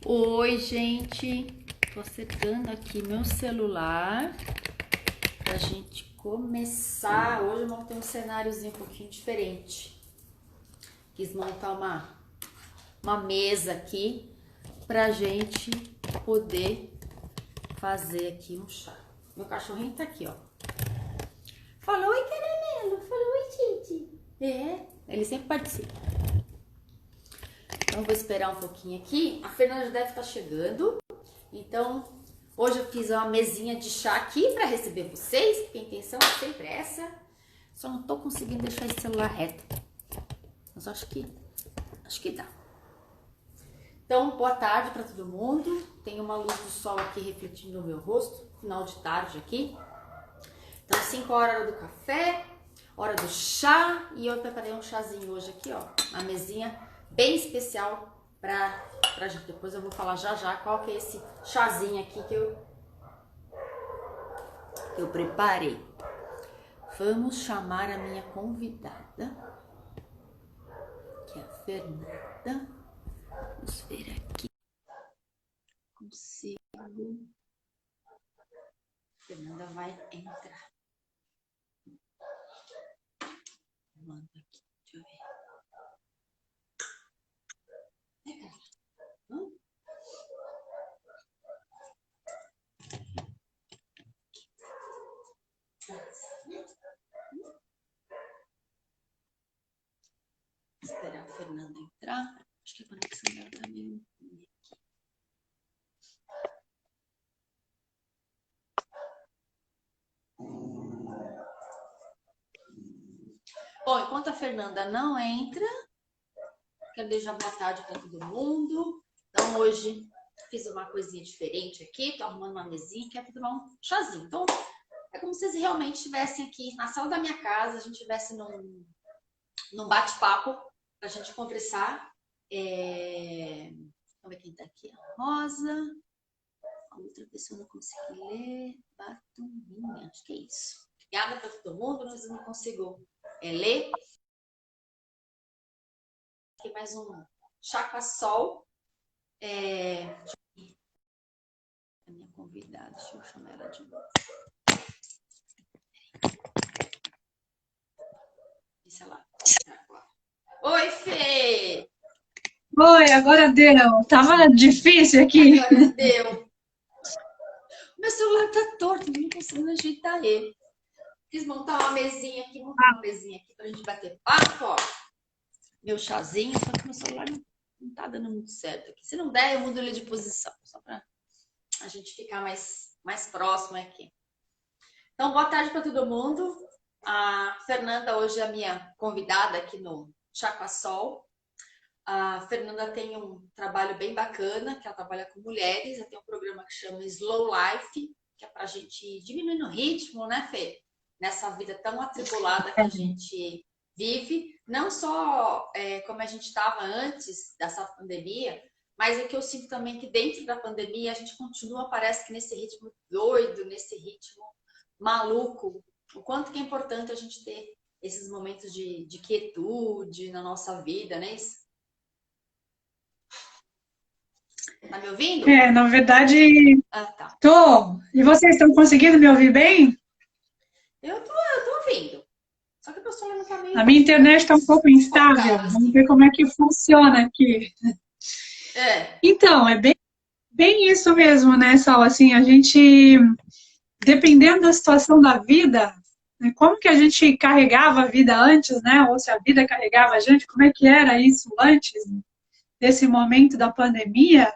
Oi, gente. Tô acertando aqui meu celular pra gente começar. Hoje eu montei um cenáriozinho um pouquinho diferente. Quis montar uma mesa aqui pra gente poder fazer aqui um chá. Meu cachorrinho tá aqui, ó. Falou, oi, caramelo. Falou, oi, gente. Ele sempre participa. Então, vou esperar um pouquinho aqui. A Fernanda já deve estar chegando. Então, hoje eu fiz uma mesinha de chá aqui para receber vocês, porque a intenção é sempre essa. Só não tô conseguindo deixar esse celular reto. Mas acho que dá. Então, boa tarde para todo mundo. Tem uma luz do sol aqui refletindo no meu rosto. Final de tarde aqui. Então, 5 horas hora do café, hora do chá. E eu preparei um chazinho hoje aqui, ó. Uma mesinha bem especial pra gente. Depois eu vou falar já qual que é esse chazinho aqui que eu preparei. Vamos chamar a minha convidada, que é a Fernanda. Vamos ver aqui. Consigo. A Fernanda vai entrar. Manda aqui, deixa eu ver. Esperar a Fernanda entrar. Acho que a conexão dela tá meio ruim aqui. Bom, enquanto a Fernanda não entra, quero deixar boa tarde para todo mundo. Então, hoje fiz uma coisinha diferente aqui. Tô arrumando uma mesinha, quero tomar um chazinho. Então, é como se vocês realmente estivessem aqui na sala da minha casa, a gente estivesse num bate-papo, pra gente conversar. Vamos ver quem tá aqui. A Rosa. A outra pessoa não consegui ler. Batuminha, acho que é isso. Obrigada para todo mundo, mas eu não consigo ler. Aqui mais um chá com a sol. A minha convidada, deixa eu chamar ela de novo. Deixa ela. Oi, Fê! Oi, agora deu. Tava difícil aqui. Agora deu. Meu celular tá torto, não consigo ajeitar ele. Quis montar uma mesinha aqui, pra gente bater papo, ó. Meu chazinho, só que meu celular não tá dando muito certo aqui. Se não der, eu mudo ele de posição, só pra a gente ficar mais próximo aqui. Então, boa tarde para todo mundo. A Fernanda hoje é a minha convidada aqui no Chá com a Sol. A Fernanda tem um trabalho bem bacana, que ela trabalha com mulheres. Ela tem um programa que chama Slow Life, que é para a gente diminuir o ritmo, né, Fê? Nessa vida tão atribulada que a gente vive. Não só como a gente estava antes dessa pandemia, mas é que eu sinto também que dentro da pandemia a gente continua, parece que nesse ritmo doido, nesse ritmo maluco. O quanto que é importante a gente ter esses momentos de quietude na nossa vida, né? Tá me ouvindo? Na verdade, Ah, tá. tô. E vocês estão conseguindo me ouvir bem? Eu tô ouvindo. Só que a pessoa não tá A meio minha internet está um pouco instável. focada, Vamos assim. ver como é que funciona aqui. É. Então, é bem isso mesmo, né, Sal? Assim, a gente, dependendo da situação da vida, né, como que a gente carregava a vida antes, né? Ou se a vida carregava a gente, como é que era isso antes desse momento da pandemia?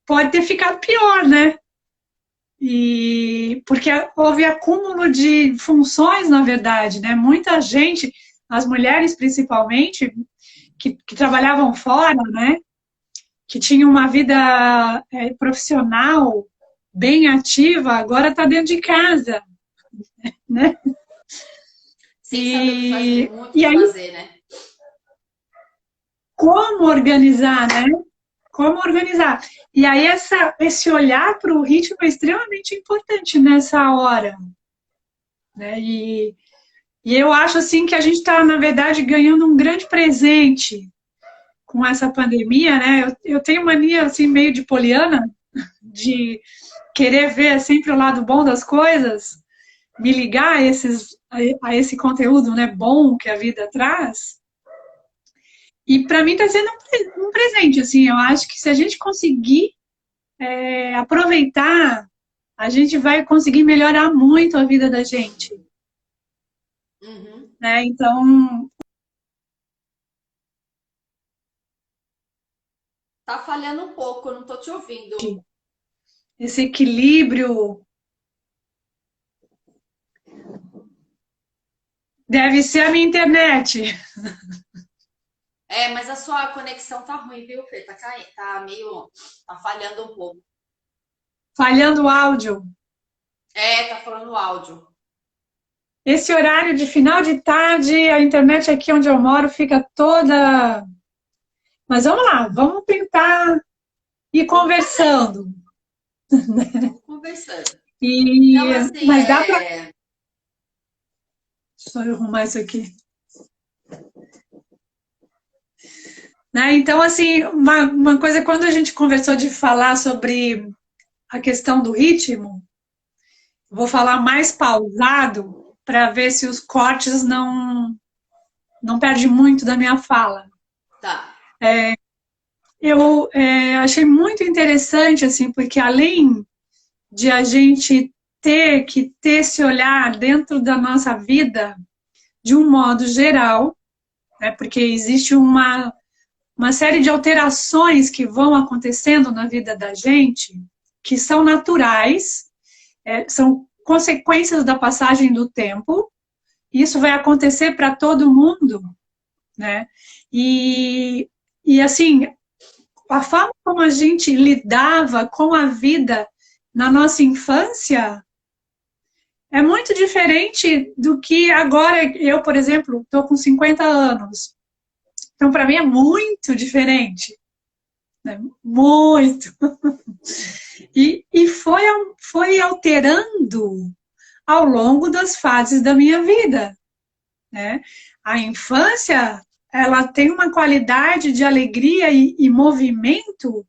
Pode ter ficado pior, né? E porque houve acúmulo de funções, na verdade, né? Muita gente, as mulheres principalmente, que trabalhavam fora, né? Que tinham uma vida profissional bem ativa, agora está dentro de casa, né? Sem saber o que fazer, E, muito o e que aí, fazer, né? como organizar, né? Como organizar? E aí, esse olhar para o ritmo é extremamente importante nessa hora, né? E eu acho assim que a gente está, na verdade, ganhando um grande presente com essa pandemia, né? Eu tenho mania, assim, meio de poliana, de querer ver sempre o lado bom das coisas, me ligar a esse conteúdo, né, bom que a vida traz. E para mim está sendo um presente, assim, eu acho que se a gente conseguir aproveitar, a gente vai conseguir melhorar muito a vida da gente, Uhum. né? Então, Tá falhando um pouco, eu não tô te ouvindo. esse equilíbrio deve ser a minha internet, É, mas a sua conexão tá ruim, viu, Fê? tá falhando um pouco. falhando o áudio. É, tá falando áudio. Esse horário de final de tarde, a internet aqui onde eu moro fica toda. Mas vamos lá, vamos tentar ir conversando. Vamos conversando. Então, E... assim, Mas dá para. Deixa eu arrumar isso aqui. Né? Então, assim, uma coisa, quando a gente conversou de falar sobre a questão do ritmo, vou falar mais pausado para ver se os cortes não perdem muito da minha fala. tá. Eu achei muito interessante, assim, porque além de a gente ter que ter esse olhar dentro da nossa vida de um modo geral, né, porque existe uma série de alterações que vão acontecendo na vida da gente, que são naturais, são consequências da passagem do tempo. Isso vai acontecer para todo mundo, né? E assim, a forma como a gente lidava com a vida na nossa infância é muito diferente do que agora. Eu, por exemplo, estou com 50 anos. Então, para mim, é muito diferente. Né? Muito. E foi alterando ao longo das fases da minha vida. Né? A infância, ela tem uma qualidade de alegria e movimento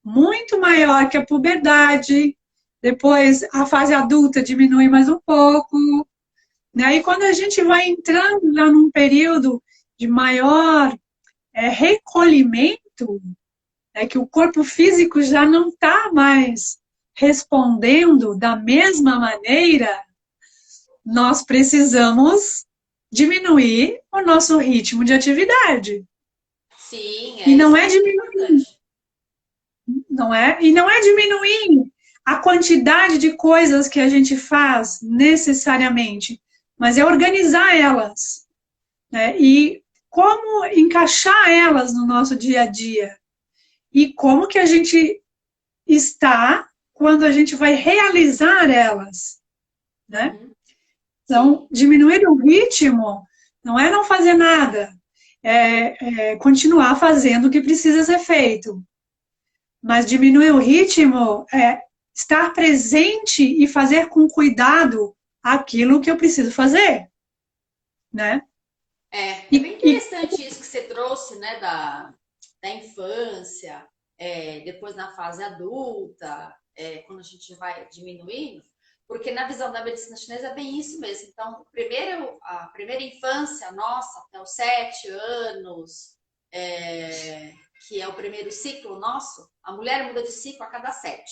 muito maior que a puberdade. Depois, a fase adulta diminui mais um pouco. Né? E quando a gente vai entrando já num período de maior recolhimento, que o corpo físico já não está mais respondendo da mesma maneira, nós precisamos diminuir o nosso ritmo de atividade. Sim, E é não isso é é muito diminuir, importante. não é? E não é diminuir a quantidade de coisas que a gente faz necessariamente, mas é organizar elas, né? E como encaixar elas no nosso dia a dia. E como que a gente está quando a gente vai realizar elas, né? Uhum. Então, Sim, diminuir o ritmo não é não fazer nada, é continuar fazendo o que precisa ser feito. Mas diminuir o ritmo é estar presente e fazer com cuidado aquilo que eu preciso fazer, né? é E, bem e interessante isso que você trouxe, né, da infância, depois na fase adulta, quando a gente vai diminuindo, porque na visão da medicina chinesa é bem isso mesmo. Então, a primeira infância nossa, até os 7 anos, que é o primeiro ciclo nosso, a mulher muda de ciclo a cada 7,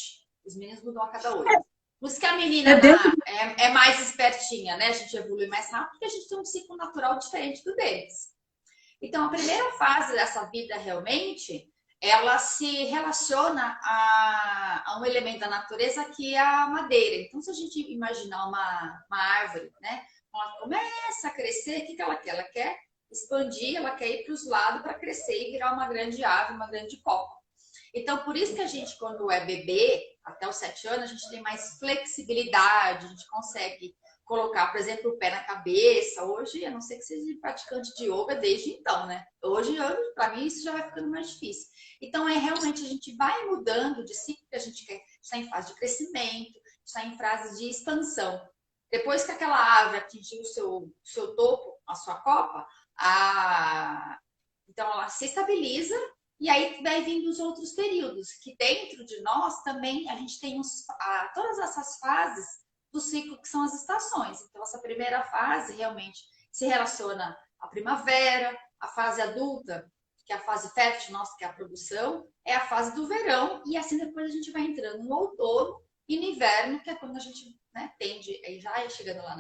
os meninos mudam a cada 8. Por isso que a menina é dentro é mais espertinha, né? A gente evolui mais rápido porque a gente tem um ciclo natural diferente do deles. Então, a primeira fase dessa vida realmente, ela se relaciona a um elemento da natureza que é a madeira. Então, se a gente imaginar uma árvore, né? Ela começa a crescer, o que ela quer? Ela quer expandir, ela quer ir para os lados para crescer e virar uma grande árvore, uma grande copa. Então, por isso que a gente, quando é bebê, até os 7 anos, a gente tem mais flexibilidade, a gente consegue colocar, por exemplo, o pé na cabeça. Hoje, a não ser que seja praticante de yoga desde então, né? Hoje, para mim, isso já vai ficando mais difícil. Então, realmente a gente vai mudando de ciclo que a gente quer. Está em fase de crescimento, está em fase de expansão. Depois que aquela árvore atingiu o seu topo, a sua copa, Então, ela se estabiliza e aí vai vindo os outros períodos, que dentro de nós também a gente tem todas essas fases do ciclo que são as estações. Então, essa primeira fase realmente se relaciona à primavera, a fase adulta, que é a fase fértil nossa, que é a produção, é a fase do verão, e assim depois a gente vai entrando no outono e no inverno, que é quando a gente, né, tende, aí já é chegando lá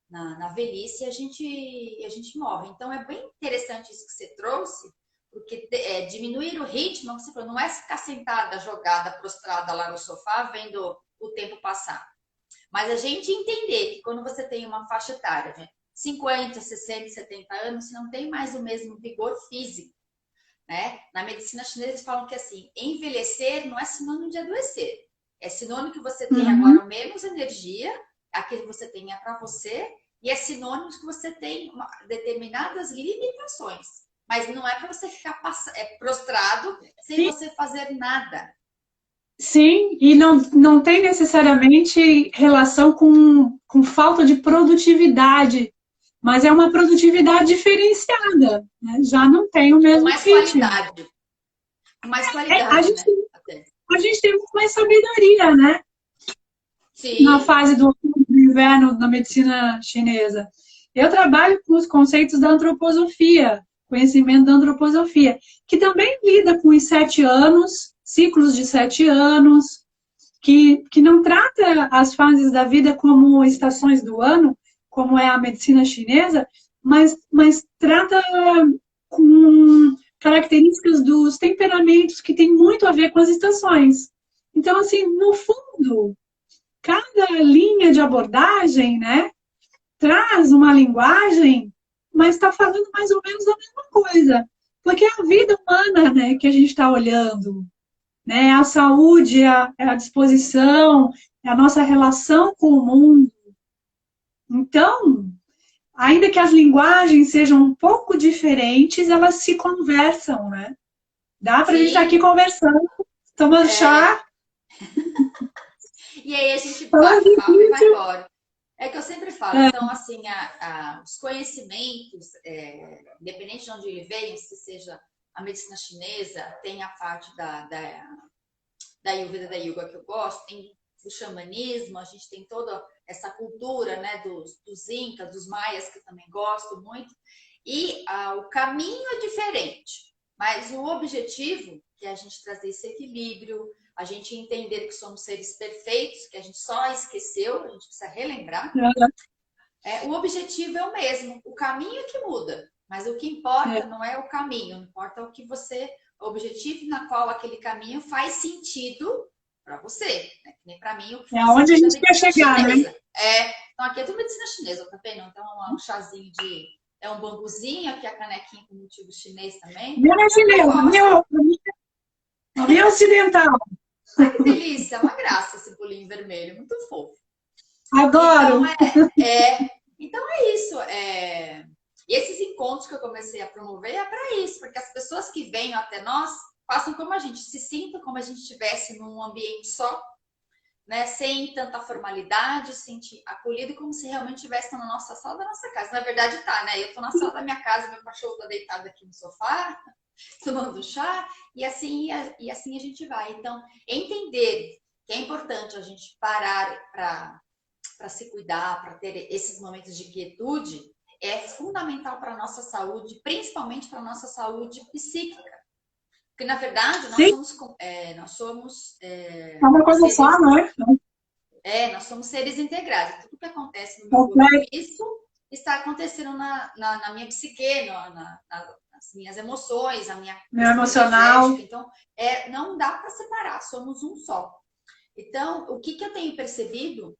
na velhice, a gente morre. Então é bem interessante isso que você trouxe, porque diminuir o ritmo, você falou, não é ficar sentada, jogada, prostrada lá no sofá, vendo o tempo passar. Mas a gente entender que quando você tem uma faixa etária de 50, 60, 70 anos, você não tem mais o mesmo vigor físico, né? Na medicina chinesa eles falam que assim, envelhecer não é sinônimo de adoecer. É sinônimo que você tem agora menos energia, aquilo que você tem é para você, e é sinônimo que você tem determinadas limitações. Mas não é para você ficar prostrado sem você fazer nada. Sim, e não tem necessariamente relação com falta de produtividade, mas é uma produtividade diferenciada, né? Já não tem o Com mesmo mais ritmo. qualidade. Com mais A qualidade, gente, né? Até. a gente tem muito mais sabedoria, né? Na Sim. fase do outono e do inverno na medicina chinesa. Eu trabalho com os conceitos da antroposofia, conhecimento da antroposofia, que também lida com os 7 anos, ciclos de 7 anos, que não trata as fases da vida como estações do ano, como é a medicina chinesa, mas trata com características dos temperamentos que tem muito a ver com as estações. Então, assim, no fundo, cada linha de abordagem, né, traz uma linguagem, mas está falando mais ou menos a mesma coisa. Porque é a vida humana, né, que a gente está olhando, né? A saúde, a disposição, a nossa relação com o mundo. Então, ainda que as linguagens sejam um pouco diferentes, elas se conversam, né? Dá para a gente estar aqui Sim. conversando, tomando É. chá. E aí a gente Falando bate o papo e vai difícil. embora. É que eu sempre falo, então, assim, os conhecimentos, independente de onde ele vem, se seja a medicina chinesa, tem a parte da Ayurveda, da Yoga que eu gosto, tem o xamanismo, a gente tem toda essa cultura, né, dos incas, dos maias, que eu também gosto muito, e o caminho é diferente, mas o objetivo que é a gente trazer esse equilíbrio, a gente entender que somos seres perfeitos, que a gente só esqueceu, a gente precisa relembrar. O objetivo é o mesmo, o caminho é que muda, mas o que importa não é o caminho, importa o que você, o objetivo na qual aquele caminho faz sentido para você, né? Que nem para mim o que É faz onde a sentido é a gente quer medicina chegar, né? chinesa. Então aqui é tudo medicina chinesa, tá vendo? Então é um chazinho é um bambuzinho, aqui a canequinha com motivo chinês também. Meu é É o que eu chinesa, gosto. meu ocidental. Ai, que delícia, é uma graça esse bolinho vermelho, muito fofo. Adoro. Então, então é isso. E esses encontros que eu comecei a promover é para isso, porque as pessoas que vêm até nós façam como a gente, se sintam como a gente estivesse num ambiente só, né? Sem tanta formalidade, se sentir acolhido, como se realmente estivesse na nossa sala da nossa casa. Na verdade, tá, né? Eu estou na sala da minha casa, meu cachorro está deitado aqui no sofá, tomando chá, e assim a gente vai. Então, entender que é importante a gente parar para se cuidar, para ter esses momentos de quietude, é fundamental para a nossa saúde, principalmente para a nossa saúde psíquica. Porque, na verdade, Sim, nós somos é uma coisa só, seres, não é? nós somos seres integrais. Tudo que acontece no meu corpo físico está acontecendo na minha psique, nas minhas emoções, na minha Meu questão emocional. energética. Então, não dá para separar, somos um só. Então, o que eu tenho percebido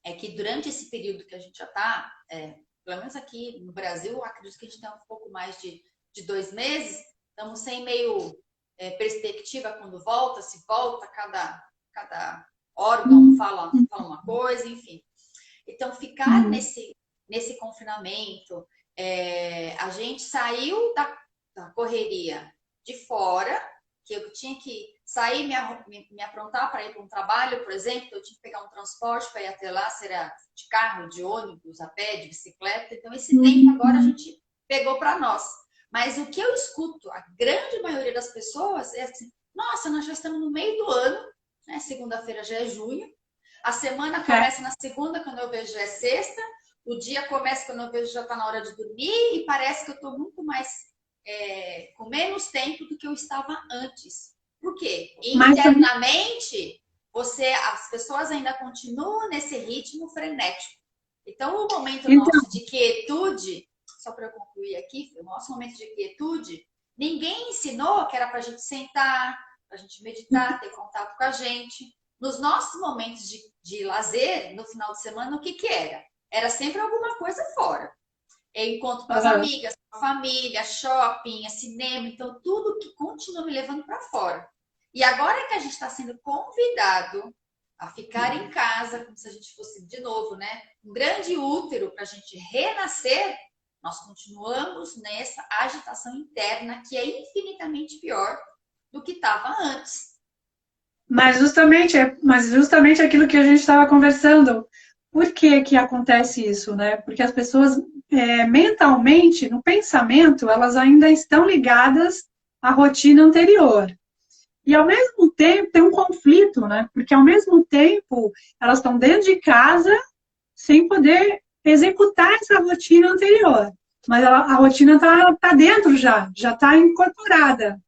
é que durante esse período que a gente já está, pelo menos aqui no Brasil, acredito que a gente tem um pouco mais de 2 meses, estamos sem meio perspectiva quando volta, se volta, cada órgão fala uma coisa, enfim. Então, ficar nesse confinamento, a gente saiu da correria de fora, que eu tinha que sair, me aprontar para ir para um trabalho, por exemplo, eu tinha que pegar um transporte para ir até lá, será de carro, de ônibus, a pé, de bicicleta. Então, esse tempo agora a gente pegou para nós. Mas o que eu escuto, a grande maioria das pessoas é assim, nossa, nós já estamos no meio do ano, né? Segunda-feira já é junho, a semana começa na segunda, quando eu vejo já é sexta, o dia começa quando eu vejo já está na hora de dormir e parece que eu estou muito mais, com menos tempo do que eu estava antes. Por quê? Internamente, as pessoas ainda continuam nesse ritmo frenético. Então, o momento nosso de quietude, só para eu concluir aqui, o nosso momento de quietude, ninguém ensinou que era para a gente sentar, para a gente meditar, ter contato com a gente. Nos nossos momentos de lazer, no final de semana, o que que era? Era sempre alguma coisa fora. Encontro com as amigas, com a família, shopping, cinema, então tudo que continua me levando para fora. E agora que a gente está sendo convidado a ficar em casa, como se a gente fosse, de novo, né? Um grande útero para a gente renascer, nós continuamos nessa agitação interna que é infinitamente pior do que estava antes. Mas justamente aquilo que a gente estava conversando. Por que que acontece isso, né? Porque as pessoas, mentalmente, no pensamento, elas ainda estão ligadas à rotina anterior. E, ao mesmo tempo, tem um conflito, né? Porque, ao mesmo tempo, elas estão dentro de casa sem poder executar essa rotina anterior. Mas a rotina tá dentro já está incorporada,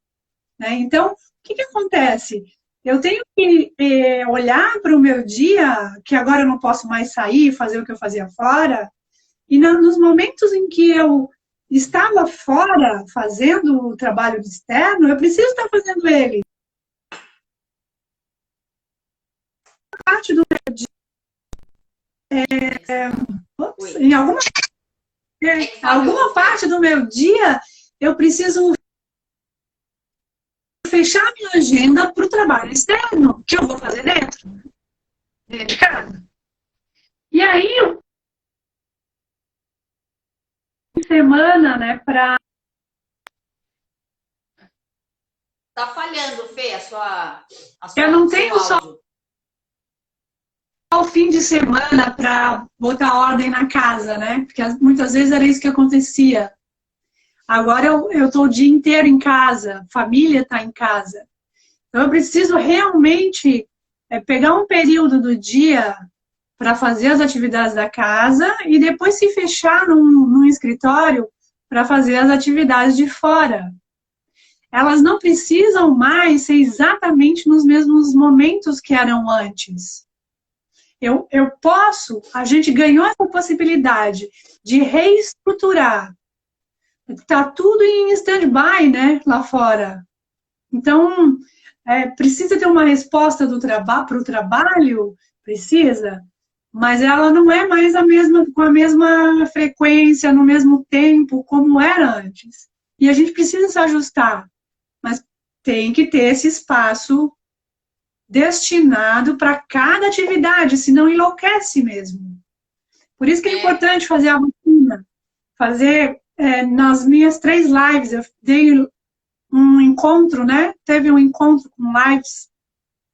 né? Então, o que que acontece? Eu tenho que olhar para o meu dia, que agora eu não posso mais sair, fazer o que eu fazia fora, e nos momentos em que eu estava fora fazendo o trabalho externo, eu preciso estar fazendo ele. Parte do meu dia, em alguma parte do meu dia, eu preciso fechar minha agenda para o trabalho externo, que eu vou fazer dentro de casa. E aí, semana, né, para... Tá falhando, Fê, Eu não tenho só o fim de semana para botar ordem na casa, né? Porque muitas vezes era isso que acontecia. Agora eu estou o dia inteiro em casa, família está em casa. Então eu preciso realmente pegar um período do dia para fazer as atividades da casa e depois se fechar num escritório para fazer as atividades de fora. Elas não precisam mais ser exatamente nos mesmos momentos que eram antes. A gente ganhou essa possibilidade de reestruturar. Está tudo em stand-by, né, lá fora. Então, precisa ter uma resposta para o trabalho? Precisa. Mas ela não é mais com a mesma frequência, no mesmo tempo, como era antes. E a gente precisa se ajustar. Mas tem que ter esse espaço destinado para cada atividade, senão enlouquece mesmo. Por isso que é importante fazer a rotina. Fazer, nas minhas 3 lives, eu dei um encontro, né? Teve um encontro com lives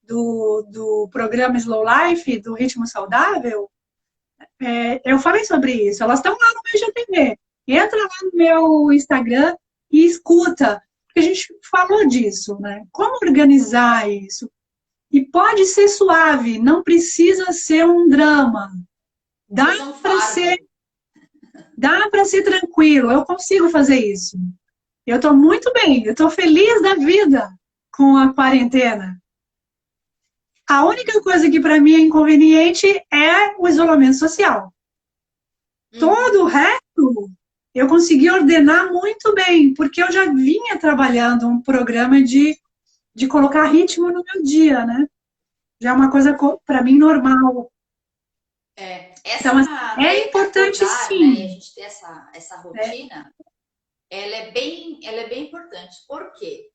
do programa Slow Life, do Ritmo Saudável. Eu falei sobre isso. Elas estão lá no meu IGTV. Entra lá no meu Instagram e escuta. Porque a gente falou disso, né? Como organizar isso? E pode ser suave, não precisa ser um drama. Dá para ser tranquilo, eu consigo fazer isso. Eu estou muito bem, eu estou feliz da vida com a quarentena. A única coisa que para mim é inconveniente é o isolamento social. Todo o resto eu consegui ordenar muito bem, porque eu já vinha trabalhando um programa de colocar ritmo no meu dia, né? Já é uma coisa, para mim, normal. Então, é importante, sim. Né, a gente ter essa rotina, ela é bem importante. Por quê?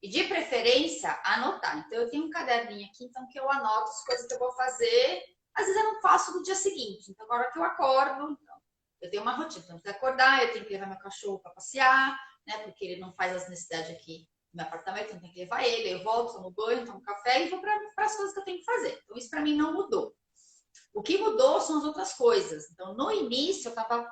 E de preferência, anotar. Então, eu tenho um caderninho aqui, então, que eu anoto as coisas que eu vou fazer. Às vezes eu não faço no dia seguinte. Então, agora que eu acordo, então, eu tenho uma rotina. Então, eu tenho que acordar, eu tenho que levar meu cachorro para passear, né? Porque ele não faz as necessidades aqui no meu apartamento, então eu tenho que levar ele. Eu volto, tomo banho, tomo café e vou para as coisas que eu tenho que fazer. Então, isso para mim não mudou. O que mudou são as outras coisas. Então, no início, eu estava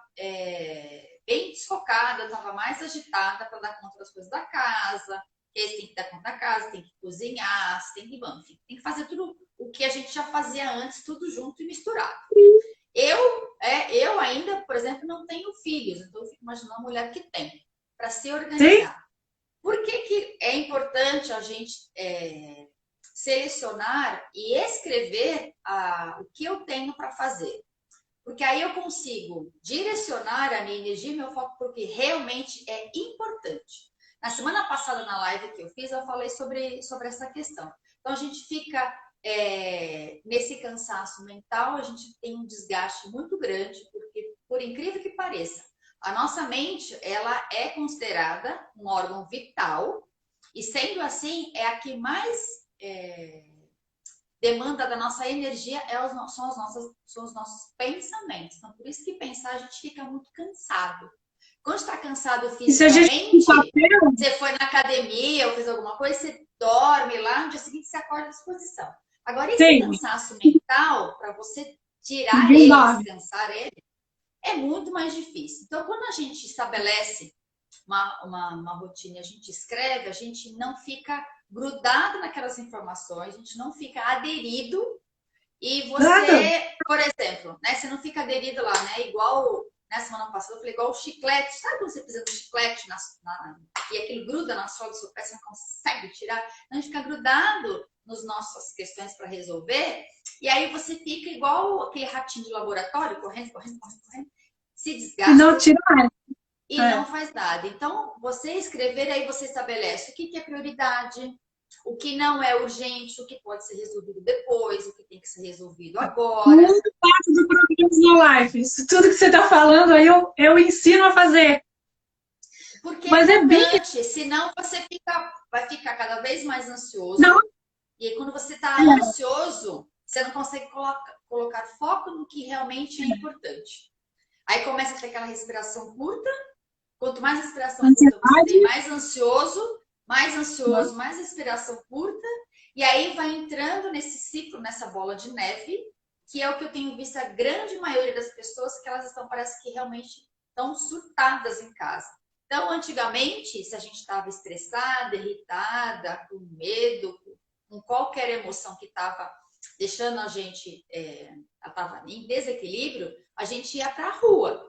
bem desfocada, eu estava mais agitada para dar conta das coisas da casa, que eles têm que dar conta da casa, tem que cozinhar, tem que, enfim, tem que fazer tudo o que a gente já fazia antes, tudo junto e misturado. Eu ainda, por exemplo, não tenho filhos, então eu fico imaginando a mulher que tem, para se organizar. Sim. Por que é importante a gente selecionar e escrever o que eu tenho para fazer? Porque aí eu consigo direcionar a minha energia e meu foco porque realmente é importante. Na semana passada, na live que eu fiz, eu falei sobre essa questão. Então, a gente fica nesse cansaço mental, a gente tem um desgaste muito grande, porque, por incrível que pareça, a nossa mente, ela é considerada um órgão vital, e sendo assim, é a que mais demanda da nossa energia são os nossos pensamentos. Então, por isso que pensar, a gente fica muito cansado. Quando está cansado fisicamente, você foi na academia ou fez alguma coisa, você dorme lá, no dia seguinte você acorda à disposição. Agora, esse cansaço mental, para você tirar ele, descansar ele, é muito mais difícil. Então, quando a gente estabelece uma rotina, a gente escreve, a gente não fica grudado naquelas informações, a gente não fica aderido e você, por exemplo, né, você não fica aderido lá, né, igual na semana passada eu falei, igual o chiclete, sabe quando você precisa do chiclete e aquele gruda na sola do seu pé, você não consegue tirar, a gente fica grudado nas nossas questões para resolver, e aí você fica igual aquele ratinho de laboratório, correndo, se desgasta. Não tira mais. E não faz nada. Então, você escrever, aí você estabelece o que é prioridade, o que não é urgente, o que pode ser resolvido depois, o que tem que ser resolvido agora. Muito parte do programa no live. Isso tudo que você está falando, aí eu ensino a fazer. Porque mas é bem... senão você vai ficar cada vez mais ansioso. Não. E aí, quando você está ansioso, você não consegue colocar foco no que realmente é importante. Aí começa a ter aquela respiração curta. Quanto mais respiração curta você tem, mais ansioso, mais respiração curta. E aí vai entrando nesse ciclo, nessa bola de neve, que é o que eu tenho visto a grande maioria das pessoas, que elas parece que realmente estão surtadas em casa. Então, antigamente, se a gente estava estressada, irritada, com medo, com qualquer emoção que estava deixando a gente, estava em desequilíbrio, a gente ia para a rua.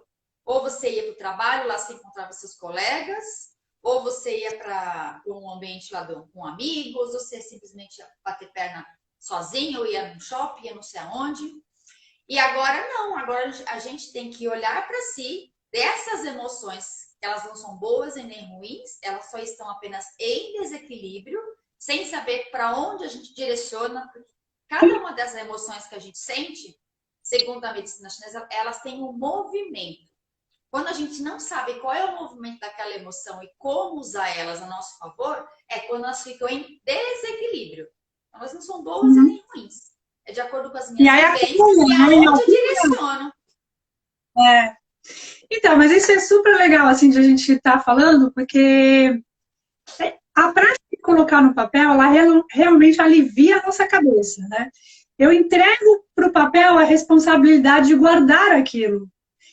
Ou você ia para o trabalho, lá você encontrava seus colegas, ou você ia para um ambiente lá com amigos, ou você simplesmente ia bater perna sozinho, ou ia no shopping, ia não sei aonde. E agora não, agora a gente tem que olhar para si, dessas emoções, elas não são boas e nem ruins, elas só estão apenas em desequilíbrio, sem saber para onde a gente direciona, porque cada uma dessas emoções que a gente sente, segundo a medicina chinesa, elas têm um movimento. Quando a gente não sabe qual é o movimento daquela emoção e como usar elas a nosso favor, é quando elas ficam em desequilíbrio. Elas não são boas e nem ruins. É de acordo com as minhas vivências e aonde eu direciono. Então, mas isso é super legal, assim, de a gente estar falando, porque a prática de colocar no papel, ela realmente alivia a nossa cabeça, né? Eu entrego para o papel a responsabilidade de guardar aquilo.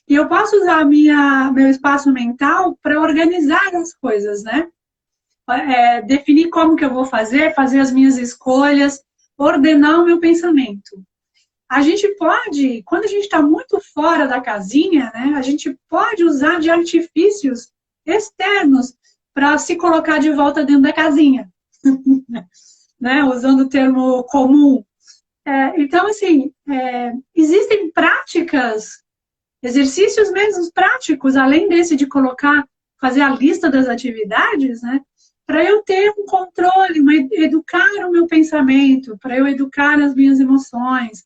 E eu posso usar meu espaço mental para organizar as coisas, né? Definir como que eu vou fazer as minhas escolhas, ordenar o meu pensamento. A gente pode, quando a gente está muito fora da casinha, né? A gente pode usar de artifícios externos para se colocar de volta dentro da casinha. Né? Usando o termo comum. Então, assim, existem práticas, exercícios mesmo práticos, além desse de fazer a lista das atividades, né? Para eu ter um controle, educar o meu pensamento, para eu educar as minhas emoções.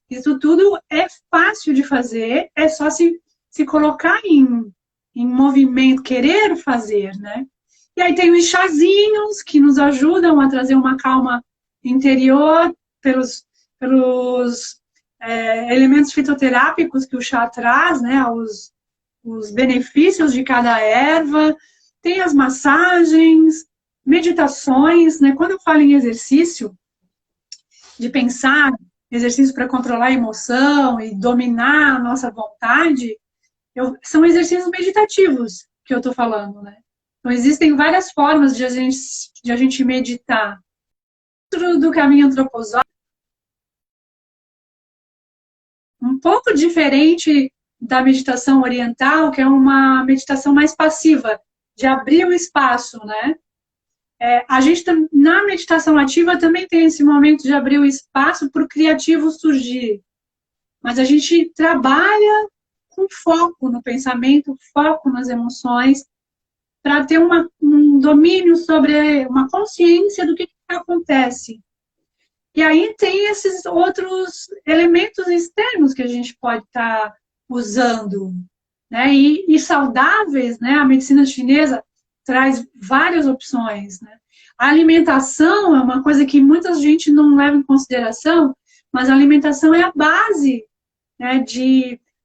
Isso tudo é fácil de fazer, é só se colocar em movimento, querer fazer, né? E aí tem os chazinhos que nos ajudam a trazer uma calma interior pelos elementos fitoterápicos que o chá traz, né? Os benefícios de cada erva. Tem as massagens, meditações, né? Quando eu falo em exercício, de pensar, exercício para controlar a emoção e dominar a nossa vontade, São exercícios meditativos que eu estou falando, né? Então, existem várias formas de a gente meditar. Dentro do caminho antroposófico, um pouco diferente da meditação oriental, que é uma meditação mais passiva, de abrir o espaço, né? A gente, na meditação ativa, também tem esse momento de abrir o espaço para o criativo surgir. Mas a gente trabalha com foco no pensamento, foco nas emoções, para ter um domínio sobre uma consciência do que acontece. E aí tem esses outros elementos externos que a gente pode estar usando, né? E saudáveis, né? A medicina chinesa traz várias opções, né? A alimentação é uma coisa que muita gente não leva em consideração, mas a alimentação é a base, né,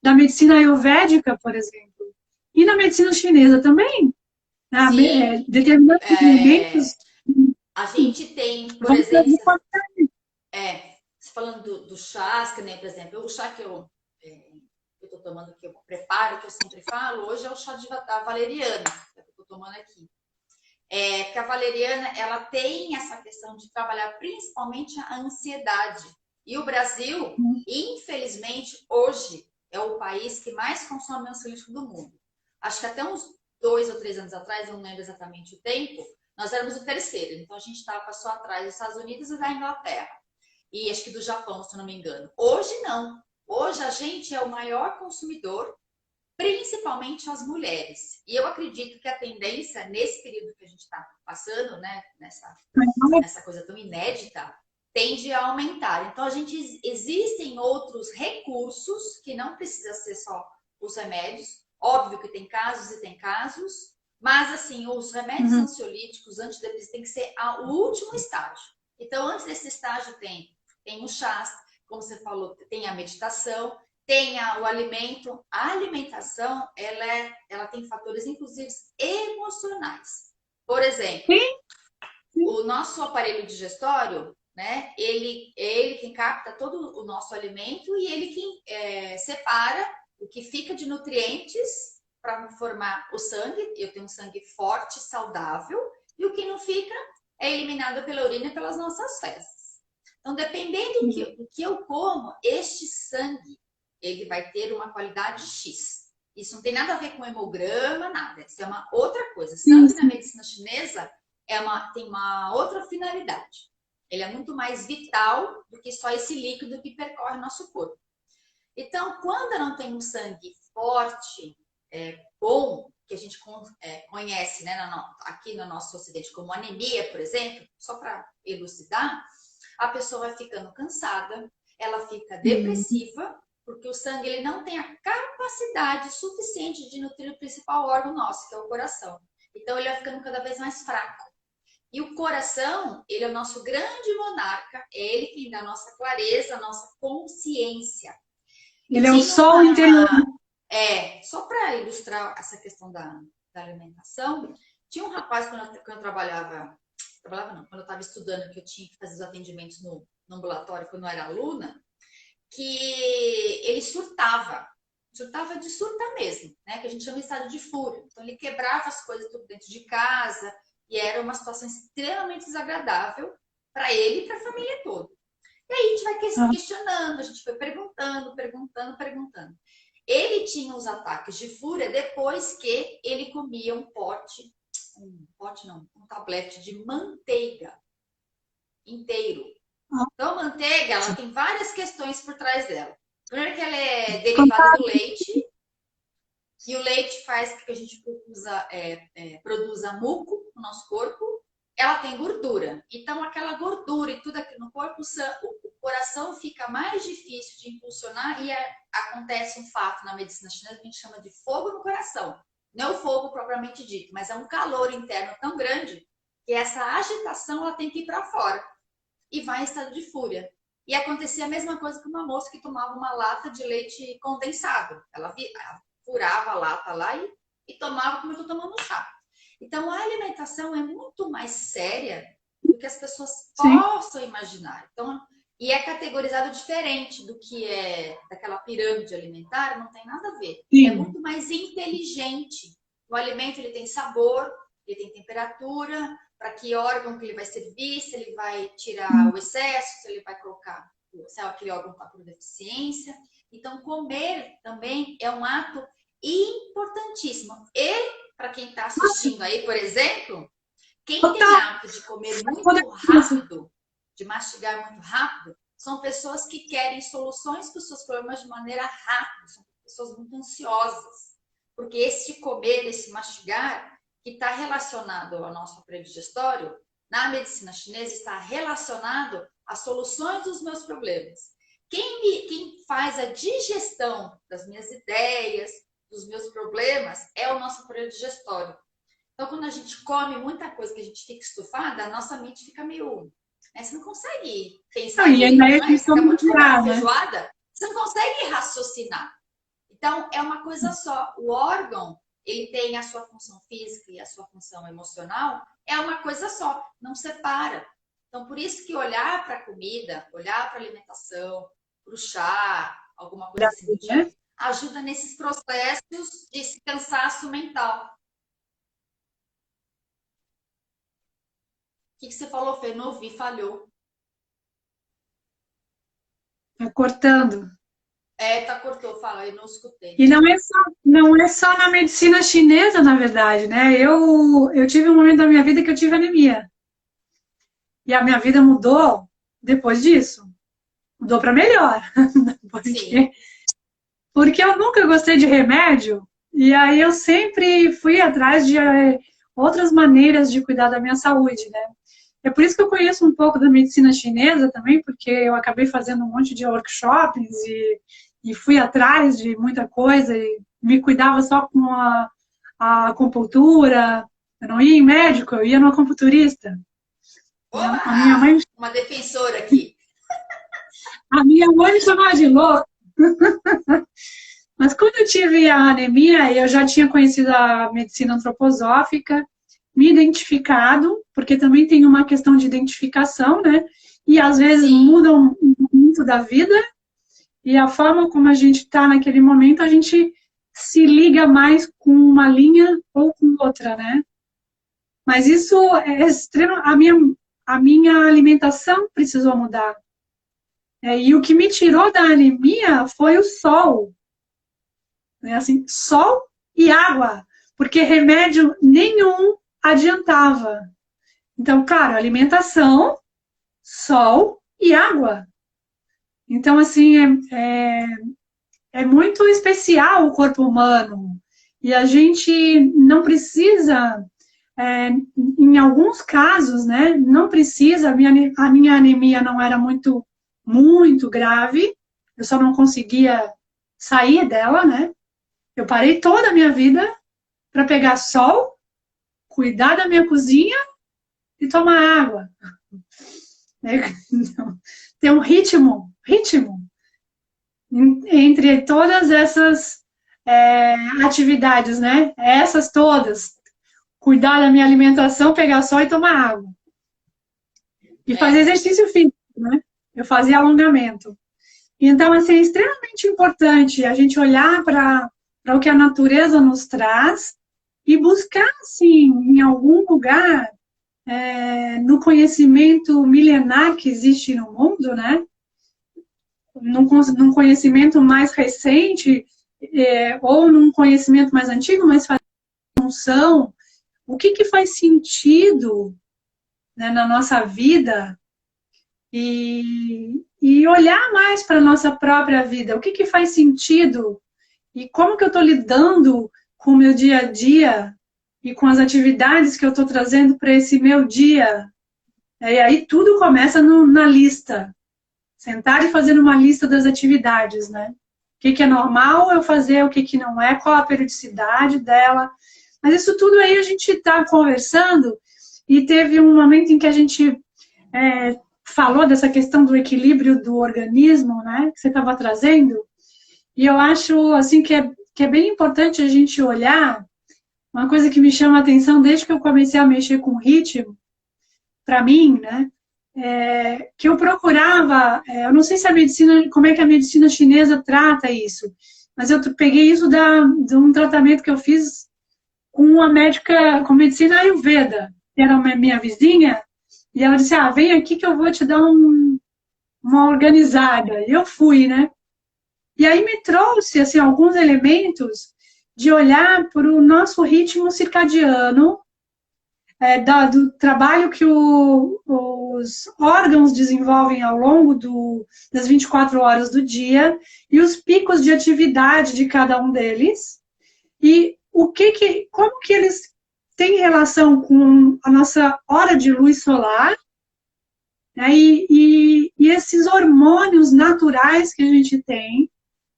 da medicina ayurvédica, por exemplo. E na medicina chinesa também. Né? Sim, Determinados alimentos a gente tem, por vão trazer exemplo, qualidade. você falando do chás, que nem, por exemplo, o chá que eu estou tomando, que eu preparo, que eu sempre falo, hoje é o chá da valeriana, que eu estou tomando aqui. Porque a valeriana, ela tem essa questão de trabalhar principalmente a ansiedade. E o Brasil, infelizmente, hoje é o país que mais consome ansiolítico do mundo. Acho que até uns 2 ou 3 anos atrás, não lembro exatamente o tempo, nós éramos o terceiro. Então, a gente estava só atrás dos Estados Unidos e da Inglaterra. E acho que do Japão, se não me engano. Hoje, não. Hoje, a gente é o maior consumidor, principalmente as mulheres. E eu acredito que a tendência, nesse período que a gente está passando, né, nessa coisa tão inédita, tende a aumentar. Então, existem outros recursos que não precisa ser só os remédios. Óbvio que tem casos e tem casos, mas, assim, os remédios ansiolíticos, antidepressivos, tem que ser o último estágio. Então, antes desse estágio, tem o chá, como você falou, tem a meditação, tem o alimento. A alimentação, ela tem fatores, inclusive, emocionais. Por exemplo, o nosso aparelho digestório, né? Ele quem capta todo o nosso alimento e ele quem separa o que fica de nutrientes para formar o sangue. Eu tenho um sangue forte, saudável, e o que não fica é eliminado pela urina e pelas nossas fezes. Então, dependendo do que eu como, este sangue ele vai ter uma qualidade X. Isso não tem nada a ver com hemograma, nada. Isso é uma outra coisa. Sangue na medicina chinesa tem uma outra finalidade. Ele é muito mais vital do que só esse líquido que percorre nosso corpo. Então, quando não tem um sangue forte, bom, que a gente conhece, né, aqui no nosso ocidente como anemia, por exemplo, só para elucidar, a pessoa vai ficando cansada, ela fica depressiva, porque o sangue ele não tem a capacidade suficiente de nutrir o principal órgão nosso, que é o coração. Então, ele vai ficando cada vez mais fraco. E o coração, ele é o nosso grande monarca, é ele quem dá a nossa clareza, a nossa consciência. Ele é o sol interior. Só para ilustrar essa questão da alimentação, tinha um rapaz quando eu trabalhava não, quando eu estava estudando, que eu tinha que fazer os atendimentos no ambulatório, quando eu era aluna, que ele surtava de surtar mesmo, né? Que a gente chama de estado de fúria. Então, ele quebrava as coisas tudo dentro de casa e era uma situação extremamente desagradável para ele e para a família toda. E aí a gente vai se questionando, a gente foi perguntando. Ele tinha os ataques de fúria depois que ele comia um tablete de manteiga inteiro. Então, a manteiga, ela tem várias questões por trás dela. Primeiro que ela é derivada do leite, e o leite faz com que a gente produza muco no nosso corpo. Ela tem gordura. Então, aquela gordura e tudo aqui no corpo, o coração fica mais difícil de impulsionar e acontece um fato na medicina chinesa que a gente chama de fogo no coração. Não é o fogo propriamente dito, mas é um calor interno tão grande que essa agitação ela tem que ir para fora e vai em estado de fúria. E acontecia a mesma coisa com uma moça que tomava uma lata de leite condensado. Ela furava a lata lá e tomava como eu estou tomando chá. Então, a alimentação é muito mais séria do que as pessoas possam imaginar. Então, E é categorizado diferente do que é daquela pirâmide alimentar, não tem nada a ver. É Sim. muito mais inteligente. O alimento ele tem sabor, ele tem temperatura, para que órgão que ele vai servir, se ele vai tirar o excesso, se ele vai colocar, se aquele órgão está por deficiência. Então, comer também é um ato importantíssimo. E, para quem está assistindo aí, por exemplo, quem tem hábito de comer muito rápido, de mastigar muito rápido, são pessoas que querem soluções para os seus problemas de maneira rápida, são pessoas muito ansiosas. Porque esse comer, esse mastigar, que está relacionado ao nosso aparelho digestório, na medicina chinesa está relacionado às soluções dos meus problemas. Quem faz a digestão das minhas ideias, dos meus problemas, é o nosso aparelho digestório. Então, quando a gente come muita coisa que a gente fica estufada, a nossa mente fica meio... Você não consegue pensar direito, né? Você acabou de comer uma feijoada, você não consegue raciocinar. Então, é uma coisa só. O órgão, ele tem a sua função física e a sua função emocional, é uma coisa só, não separa. Então, por isso que olhar para a comida, olhar para a alimentação, para o chá, alguma coisa assim, ajuda nesses processos de cansaço mental. O que você falou, Fê? Não ouvi, falhou. Tá cortando. Cortou, fala, eu não escutei. E não é só na medicina chinesa, na verdade, né? Eu tive um momento da minha vida que eu tive anemia. E a minha vida mudou depois disso. Mudou para melhor. Porque eu nunca gostei de remédio. E aí eu sempre fui atrás de outras maneiras de cuidar da minha saúde, né? É por isso que eu conheço um pouco da medicina chinesa também, porque eu acabei fazendo um monte de workshops e fui atrás de muita coisa e me cuidava só com a acupuntura. Eu não ia em médico, eu ia no acupunturista. Oba! A minha mãe... Uma defensora aqui. A minha mãe me chamava de louca. Mas quando eu tive a anemia, eu já tinha conhecido a medicina antroposófica, me identificado, porque também tem uma questão de identificação, né? E às vezes mudam muito da vida, e a forma como a gente está naquele momento, a gente se liga mais com uma linha ou com outra, né? Mas isso é extremo. A minha alimentação precisou mudar. E o que me tirou da anemia foi o sol. Assim, sol e água, porque remédio nenhum adiantava. Então, claro, alimentação, sol e água. Então, assim, é muito especial o corpo humano. E a gente não precisa, em alguns casos, né, não precisa, a minha anemia não era muito grave, eu só não conseguia sair dela, né? Eu parei toda a minha vida para pegar sol, cuidar da minha cozinha e tomar água. Tem um ritmo entre todas essas atividades, né? Essas todas. Cuidar da minha alimentação, pegar sol e tomar água. E fazer exercício físico, né? Eu fazia alongamento. Então, assim, é extremamente importante a gente olhar para o que a natureza nos traz e buscar, assim, em algum lugar, no conhecimento milenar que existe no mundo, né? Num conhecimento mais recente, ou num conhecimento mais antigo, mas fazer uma função, o que faz sentido, né, na nossa vida e olhar mais para a nossa própria vida, o que faz sentido e como que eu estou lidando com o meu dia a dia e com as atividades que eu estou trazendo para esse meu dia. E aí tudo começa na lista. Sentar e fazer uma lista das atividades, né? O que é normal eu fazer, o que não é, qual a periodicidade dela. Mas isso tudo aí a gente está conversando e teve um momento em que a gente falou dessa questão do equilíbrio do organismo, né? Que você estava trazendo. E eu acho, assim, que é bem importante a gente olhar. Uma coisa que me chama a atenção desde que eu comecei a mexer com ritmo, para mim, né? que eu procurava, eu não sei se a medicina, como é que a medicina chinesa trata isso, mas eu peguei isso de um tratamento que eu fiz com uma médica com medicina Ayurveda, que era minha vizinha, e ela disse, vem aqui que eu vou te dar uma organizada. E eu fui, né? E aí me trouxe, assim, alguns elementos de olhar para o nosso ritmo circadiano, do trabalho que os órgãos desenvolvem ao longo das 24 horas do dia e os picos de atividade de cada um deles e como que eles têm relação com a nossa hora de luz solar, né, e esses hormônios naturais que a gente tem,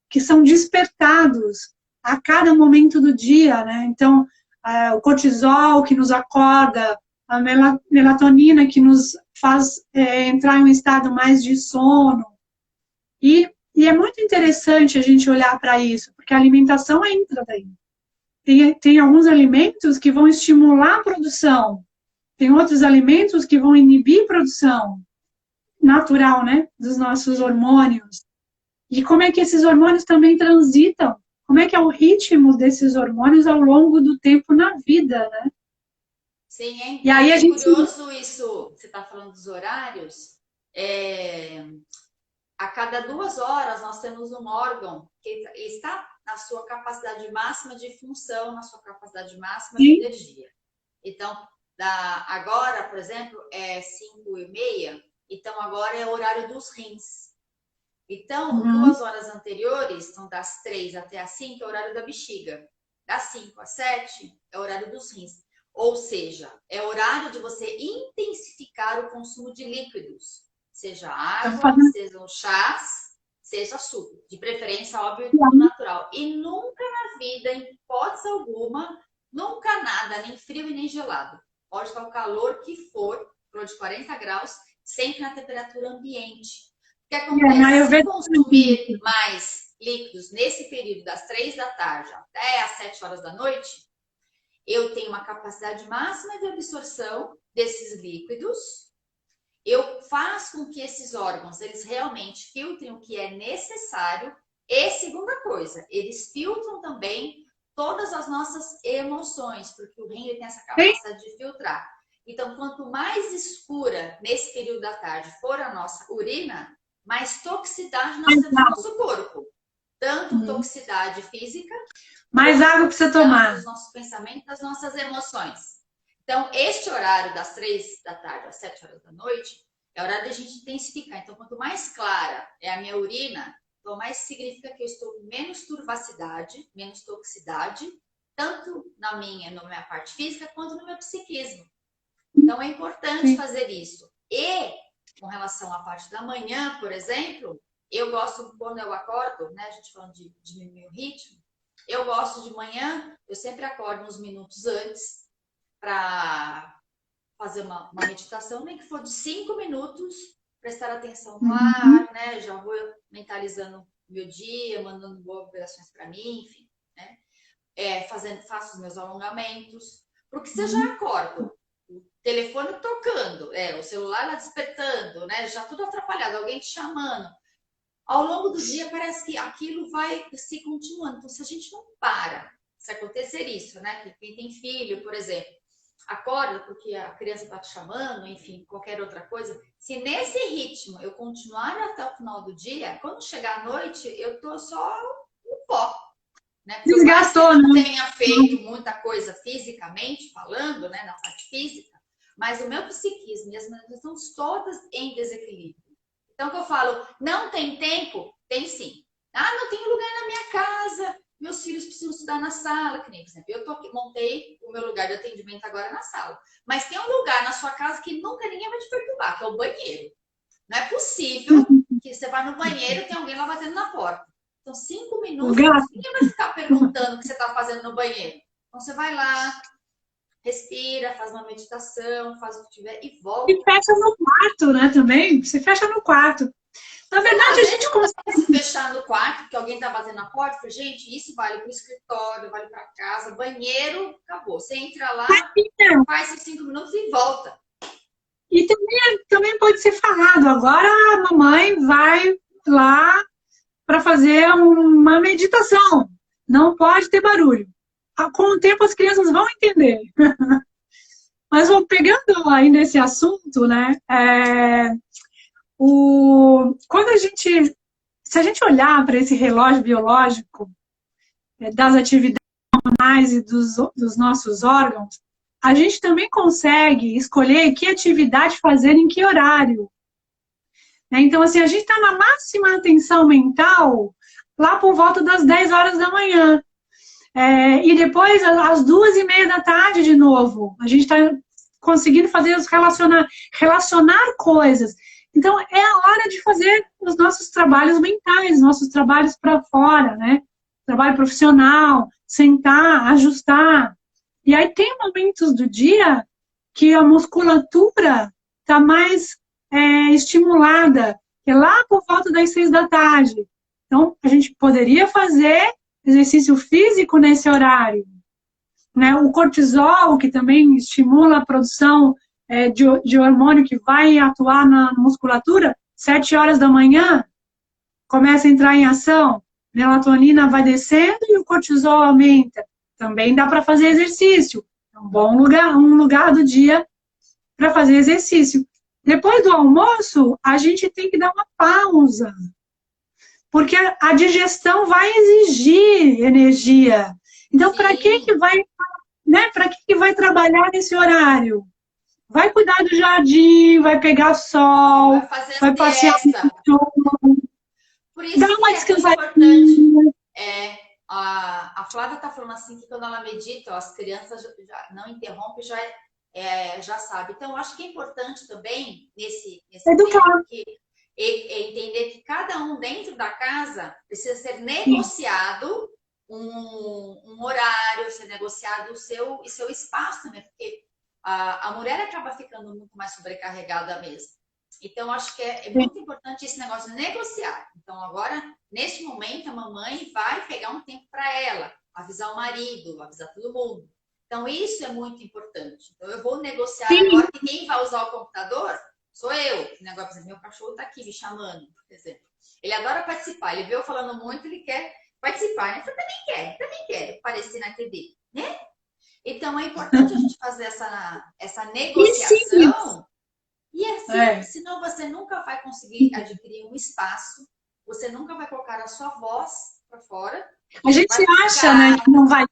que são despertados a cada momento do dia, né? Então, o cortisol que nos acorda, a melatonina que nos faz entrar em um estado mais de sono. E é muito interessante a gente olhar para isso, porque a alimentação entra daí. Tem alguns alimentos que vão estimular a produção, tem outros alimentos que vão inibir a produção natural, né, dos nossos hormônios. E como é que esses hormônios também transitam? Como é que é o ritmo desses hormônios ao longo do tempo na vida, né? Sim, é, E aí a gente... curioso isso, você está falando dos horários. A cada 2 horas nós temos um órgão que está na sua capacidade máxima de função, na sua capacidade máxima de energia. Então, agora, por exemplo, é 5h30, então agora é o horário dos rins. Então, 2 horas anteriores, são das 3 até as 5, é o horário da bexiga. Das 5 às 7 é o horário dos rins. Ou seja, é horário de você intensificar o consumo de líquidos. Seja água, sejam chás, seja suco. De preferência, óbvio, tudo natural. E nunca na vida, em hipótese alguma, nunca nada, nem frio e nem gelado. Pode estar o calor que for de 40 graus, sempre na temperatura ambiente. O que acontece? Se consumir mais líquidos nesse período das 3 da tarde até as 7 horas da noite, eu tenho uma capacidade máxima de absorção desses líquidos. Eu faço com que esses órgãos, eles realmente filtrem o que é necessário. E segunda coisa, eles filtram também todas as nossas emoções, porque o rim tem essa capacidade de filtrar. Então, quanto mais escura nesse período da tarde for a nossa urina, mais toxicidade nós temos no nosso corpo. Tanto toxicidade física, mais água para você tomar. Dos nossos pensamentos, das nossas emoções. Então, este horário das 3 da tarde às 7 horas da noite é o horário da gente intensificar. Então, quanto mais clara é a minha urina, então mais significa que eu estou com menos turvacidade, menos toxicidade, tanto na minha parte física quanto no meu psiquismo. Então, é importante fazer isso. E, com relação à parte da manhã, por exemplo, eu gosto, quando eu acordo, né, a gente falando de diminuir o ritmo, eu gosto de manhã, eu sempre acordo uns minutos antes para fazer uma meditação, nem que for de 5 minutos, prestar atenção no ar, né? Já vou mentalizando o meu dia, mandando boas vibrações para mim, enfim, né? Faço os meus alongamentos, porque você já acorda, o telefone tocando, o celular lá despertando, né? Já tudo atrapalhado, alguém te chamando. Ao longo do dia parece que aquilo vai se continuando. Então, se a gente não para, se acontecer isso, né? Quem tem filho, por exemplo, acorda porque a criança está te chamando, enfim, qualquer outra coisa. Se nesse ritmo eu continuar até o final do dia, quando chegar à noite, eu tô só no pó. Né? Desgastou, eu não tenha feito muita coisa fisicamente falando, né, na parte física, mas o meu psiquismo e as manifestações estão todas em desequilíbrio. Então, que eu falo, não tem tempo? Tem sim. Não tenho lugar na minha casa, meus filhos precisam estudar na sala, que nem, por exemplo, eu tô aqui, montei o meu lugar de atendimento agora na sala. Mas tem um lugar na sua casa que nunca ninguém vai te perturbar, que é o banheiro. Não é possível que você vá no banheiro e tem alguém lá batendo na porta. Então, 5 minutos, ninguém vai ficar perguntando o que você está fazendo no banheiro. Então, você vai lá, respira, faz uma meditação, faz o que tiver e volta. E fecha no quarto, né, também? Você fecha no quarto. Na verdade, a gente consegue se fechar no quarto, porque alguém tá batendo na porta. Gente, isso vale para o escritório, vale para casa, banheiro, acabou. Você entra lá, faz esses 5 minutos e volta. E também pode ser falado, agora a mamãe vai lá para fazer uma meditação. Não pode ter barulho. Com o tempo as crianças vão entender. Mas pegando ainda esse assunto, né? Quando se a gente olhar para esse relógio biológico das atividades hormonais e dos nossos órgãos, a gente também consegue escolher que atividade fazer em que horário. Então, assim, a gente está na máxima atenção mental lá por volta das 10 horas da manhã. E depois, às 2h30 da tarde, de novo, a gente está conseguindo fazer relacionar coisas. Então, é a hora de fazer os nossos trabalhos mentais, nossos trabalhos para fora, né? Trabalho profissional, sentar, ajustar. E aí tem momentos do dia que a musculatura está mais estimulada, que é lá por volta das 6 da tarde. Então, a gente poderia fazer exercício físico nesse horário. Né? O cortisol, que também estimula a produção de hormônio que vai atuar na musculatura, 7 horas da manhã, começa a entrar em ação, melatonina vai descendo e o cortisol aumenta. Também dá para fazer exercício. É um lugar do dia para fazer exercício. Depois do almoço, a gente tem que dar uma pausa. Porque a digestão vai exigir energia. Então, para que vai, né? Para que vai trabalhar nesse horário? Vai cuidar do jardim, vai pegar sol, vai passear no show. Por isso dá uma descansadinha. A Flávia está falando assim que quando ela medita, as crianças já não interrompem, já sabe. Então, eu acho que é importante também, nesse educar. Entender que cada um dentro da casa precisa ser negociado um horário, ser negociado o seu espaço também, porque a mulher acaba ficando muito mais sobrecarregada mesmo. Então, acho que é muito importante esse negócio de negociar. Então, agora, neste momento, a mamãe vai pegar um tempo para ela, avisar o marido, avisar todo mundo. Então, isso é muito importante. Então, eu vou negociar agora que quem vai usar o computador sou eu. Negócio, por exemplo, meu cachorro está aqui me chamando, por exemplo. Ele adora participar. Ele veio falando muito, ele quer participar. Eu também quero aparecer na TV, né? Então, é importante a gente fazer essa negociação. E assim, senão você nunca vai conseguir adquirir um espaço, você nunca vai colocar a sua voz para fora. A gente acha, né, que não vai.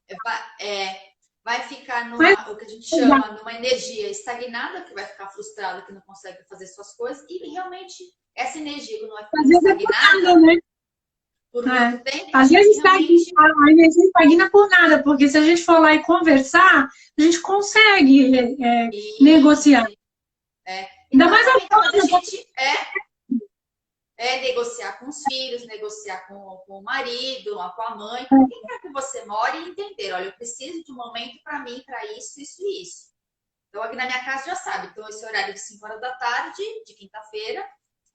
Vai ficar o que a gente chama numa energia estagnada, que vai ficar frustrada, que não consegue fazer suas coisas, e realmente essa energia que não vai ficar estagnada, né? Por muito tempo. Às vezes a energia estagna por nada, porque se a gente for lá e conversar, a gente consegue negociar. Ainda mais agora, a gente negociar com os filhos, negociar com o marido, com a mãe, com quem quer que você more e entender, olha, eu preciso de um momento para mim, para isso, isso e isso. Então, aqui na minha casa já sabe, então esse horário de 5 horas da tarde, de quinta-feira,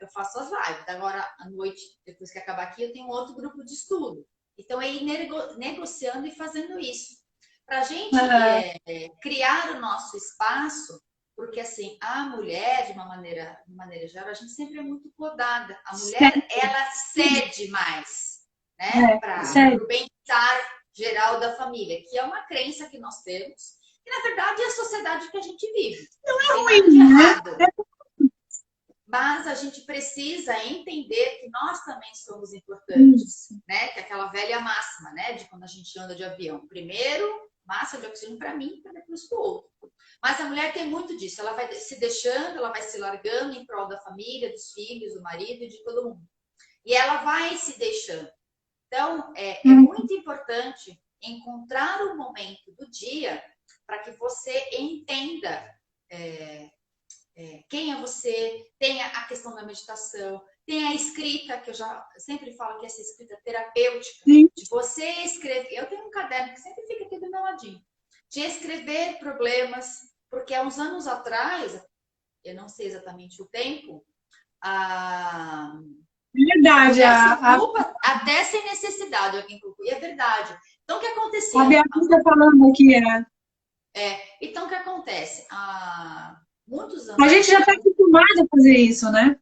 eu faço as lives. Agora, à noite, depois que acabar aqui, eu tenho outro grupo de estudo. Então, é ir negociando e fazendo isso. Para a gente criar o nosso espaço, porque assim, a mulher, de uma maneira geral, a gente sempre é muito podada. A mulher, ela cede mais, né? Para o bem-estar geral da família, que é uma crença que nós temos, que na verdade é a sociedade que a gente vive. Não é ruim, né? Mas a gente precisa entender que nós também somos importantes, né? Que é aquela velha máxima, né? De quando a gente anda de avião. Primeiro, massa de oxigênio para mim, para depois para o outro. Mas a mulher tem muito disso. Ela vai se deixando, ela vai se largando em prol da família, dos filhos, do marido e de todo mundo. E ela vai se deixando. Então, é muito importante encontrar um momento do dia para que você entenda quem é você, tem a questão da meditação, tem a escrita, que eu já sempre falo que essa escrita terapêutica, de você escrever. Eu tenho um caderno que sempre fica aqui do meu ladinho, de escrever problemas, porque há uns anos atrás, eu não sei exatamente o tempo, verdade, até sem necessidade, alguém culpa. E é verdade. Então, o que aconteceu? A Beatriz está falando aqui, então, o que acontece? muitos anos. A gente já está acostumado a fazer isso, né?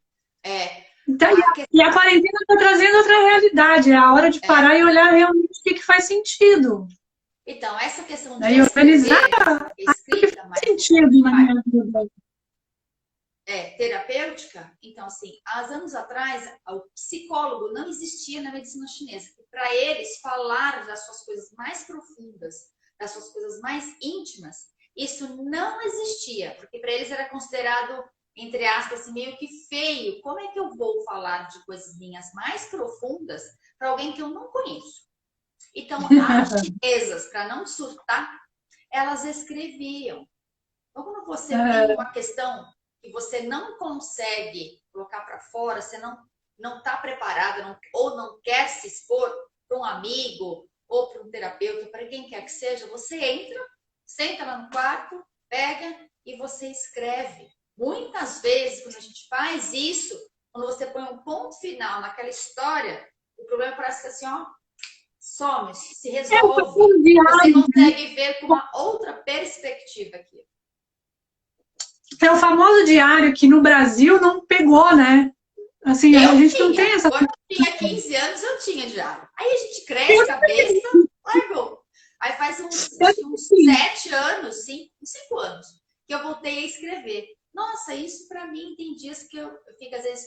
Então, e a quarentena está trazendo outra realidade. É a hora de parar e olhar realmente o que faz sentido. Então, essa questão de E organizar o que escrita, faz sentido na minha vida. Terapêutica, então, assim, há anos atrás, o psicólogo não existia na medicina chinesa. Para eles, falar das suas coisas mais profundas, das suas coisas mais íntimas, isso não existia, porque para eles era considerado, entre aspas, assim, meio que feio. Como é que eu vou falar de coisas minhas mais profundas para alguém que eu não conheço? Então, as chinesas, para não surtar, elas escreviam. Então, quando você tem uma questão que você não consegue colocar para fora, você não está preparada ou não quer se expor para um amigo ou para um terapeuta, para quem quer que seja, você entra, senta lá no quarto, pega e você escreve. Muitas vezes, quando a gente faz isso, quando você põe um ponto final naquela história, o problema parece que assim, ó, some, se resolve. Você consegue ver com uma outra perspectiva aqui. É o famoso diário que no Brasil não pegou, né? Assim, a gente não tem essa... Quando eu tinha 15 anos, eu tinha diário. Aí a gente cresce a cabeça, largou. Aí faz uns 7 anos, 5 anos, que eu voltei a escrever. Nossa, isso pra mim tem dias que eu fico às vezes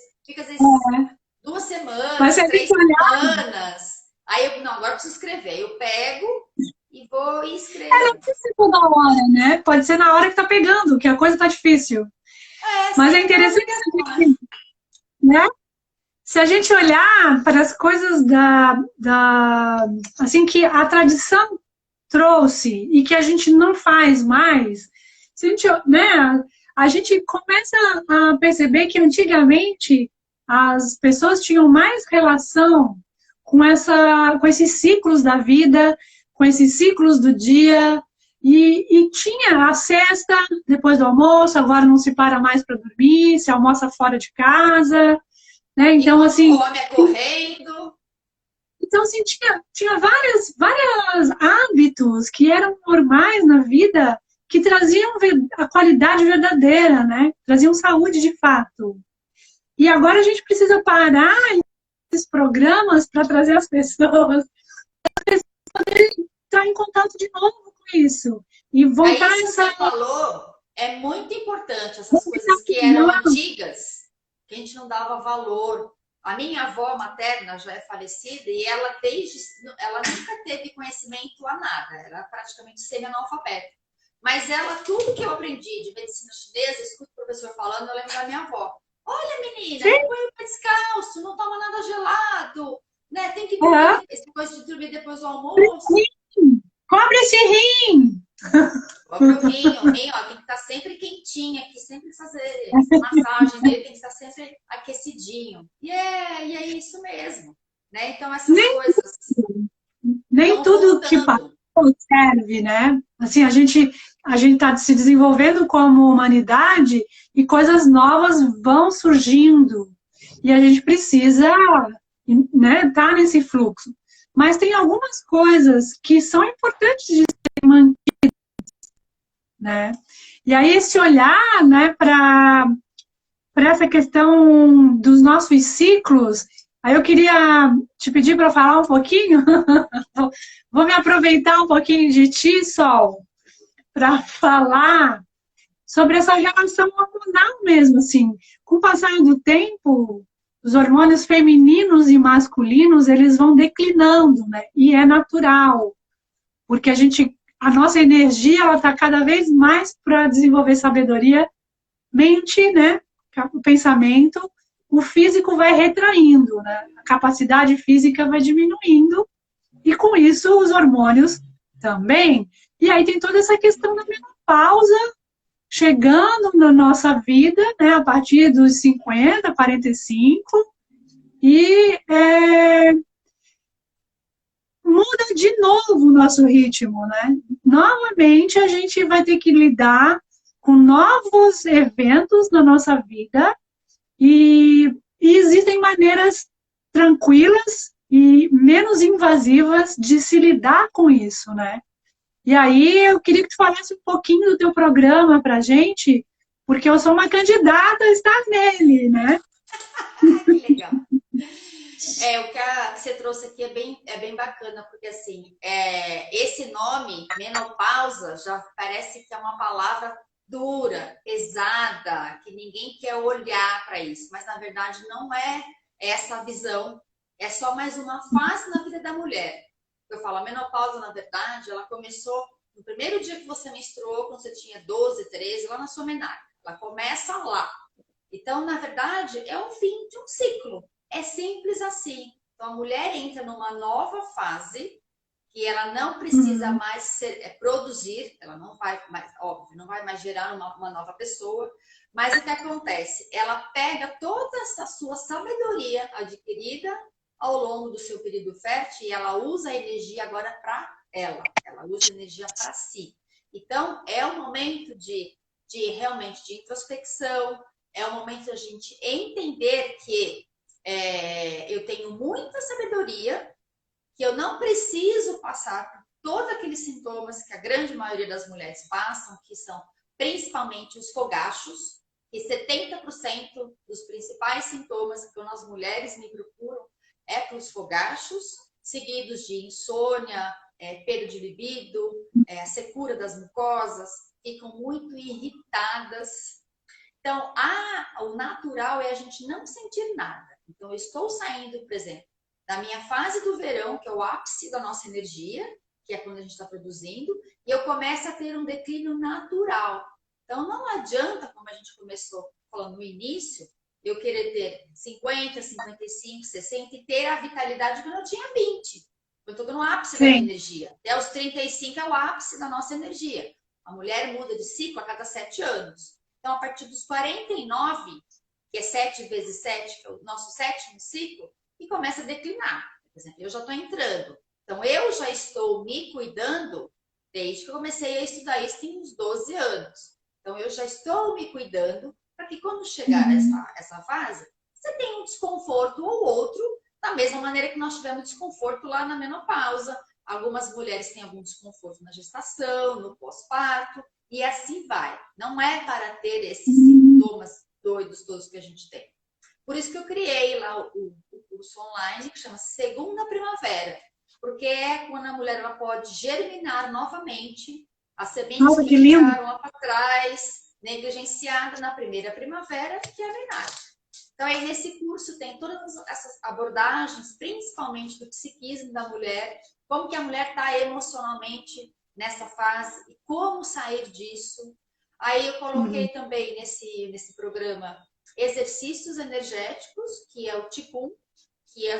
2 semanas, 3 semanas. Aí eu, não, agora eu preciso escrever. Eu pego e vou e escrevo. Não precisa ser toda hora, né? Pode ser na hora que tá pegando, que a coisa tá difícil. Mas é interessante, né? Se a gente olhar para as coisas assim, que a tradição trouxe e que a gente não faz mais, se a gente, né, a gente começa a perceber que antigamente as pessoas tinham mais relação com esses ciclos da vida, com esses ciclos do dia, e tinha a sesta depois do almoço, agora não se para mais para dormir, se almoça fora de casa, né? Então, assim... come correndo. Então, assim, tinha vários hábitos que eram normais na vida, que traziam a qualidade verdadeira, né? Traziam saúde de fato. E agora a gente precisa parar esses programas para trazer as pessoas poderem estar em contato de novo com isso. E voltar isso que você falou é muito importante, essas coisas que eram antigas, que a gente não dava valor. A minha avó materna já é falecida e ela nunca teve conhecimento a nada, era praticamente semi-analfabeta. Mas tudo que eu aprendi de medicina chinesa, escuto o professor falando, eu lembro da minha avó. Olha, menina, não põe o pé descalço, não toma nada gelado, né? Tem que dormir, essa coisa de dormir depois do almoço. Cobre esse rim! Cobre o rim, ó, tem que estar sempre quentinho aqui, sempre fazer massagem dele, tem que estar sempre aquecidinho. E é isso mesmo, né? Então, essas coisas... Nem tudo que serve, né? Assim, a gente está se desenvolvendo como humanidade e coisas novas vão surgindo. E a gente precisa, né, tá nesse fluxo. Mas tem algumas coisas que são importantes de serem mantidas, né? E aí esse olhar, né, para essa questão dos nossos ciclos, aí eu queria te pedir para falar um pouquinho, vou me aproveitar um pouquinho de ti, Sol, para falar sobre essa relação hormonal mesmo, assim. Com o passar do tempo, os hormônios femininos e masculinos, eles vão declinando, né? E é natural, porque a nossa energia, ela está cada vez mais para desenvolver sabedoria, mente, né? O pensamento, o físico vai retraindo, né? A capacidade física vai diminuindo, e com isso os hormônios também. E aí tem toda essa questão da menopausa chegando na nossa vida, né, a partir dos 50, 45, e muda de novo o nosso ritmo, né? Novamente a gente vai ter que lidar com novos eventos na nossa vida, e existem maneiras tranquilas e menos invasivas de se lidar com isso, né? E aí eu queria que tu falasse um pouquinho do teu programa pra gente, porque eu sou uma candidata a estar nele, né? Que legal. O que você trouxe aqui é bem bacana, porque assim, esse nome, menopausa, já parece que é uma palavra dura, pesada, que ninguém quer olhar para isso, mas na verdade não é essa a visão, é só mais uma fase na vida da mulher. Eu falo, a menopausa, na verdade, ela começou no primeiro dia que você menstruou, quando você tinha 12, 13, lá na sua menarca. Ela começa lá. Então, na verdade, é o fim de um ciclo. É simples assim. Então, a mulher entra numa nova fase que ela não precisa Uhum. mais produzir, ela não vai mais, óbvio, não vai mais gerar uma nova pessoa, mas o que acontece? Ela pega toda essa sua sabedoria adquirida ao longo do seu período fértil e ela usa a energia agora para ela usa a energia para si. Então, é um momento de realmente de introspecção, é o momento da gente entender que eu tenho muita sabedoria, que eu não preciso passar por todos aqueles sintomas que a grande maioria das mulheres passam, que são principalmente os fogachos, e 70% dos principais sintomas que quando as mulheres me procuram é para os fogachos, seguidos de insônia, perda de libido, secura das mucosas, ficam muito irritadas. Então, o natural é a gente não sentir nada. Então, eu estou saindo, por exemplo, da minha fase do verão, que é o ápice da nossa energia, que é quando a gente está produzindo, e eu começo a ter um declínio natural. Então, não adianta, como a gente começou falando no início, eu querer ter 50, 55, 60 e ter a vitalidade quando eu tinha 20. Eu estou no ápice da minha Sim. energia. Até os 35 é o ápice da nossa energia. A mulher muda de ciclo a cada 7 anos. Então, a partir dos 49, que é 7 vezes 7, que é o nosso sétimo ciclo, e começa a declinar. Por exemplo, eu já estou entrando. Então, eu já estou me cuidando desde que eu comecei a estudar isso, tem uns 12 anos. Então, eu já estou me cuidando para que quando chegar Uhum. essa fase, você tenha um desconforto ou outro, da mesma maneira que nós tivemos desconforto lá na menopausa. Algumas mulheres têm algum desconforto na gestação, no pós-parto, e assim vai. Não é para ter esses sintomas doidos todos que a gente tem. Por isso que eu criei lá o curso online que chama Segunda Primavera, porque é quando a mulher ela pode germinar novamente as sementes Nossa, que que lindo! ficaram lá para trás, negligenciadas na primeira primavera, que é a menarca. Então, aí nesse curso tem todas essas abordagens, principalmente do psiquismo da mulher, como que a mulher está emocionalmente nessa fase e como sair disso. Aí eu coloquei Uhum. também nesse programa exercícios energéticos, que é o Qigong,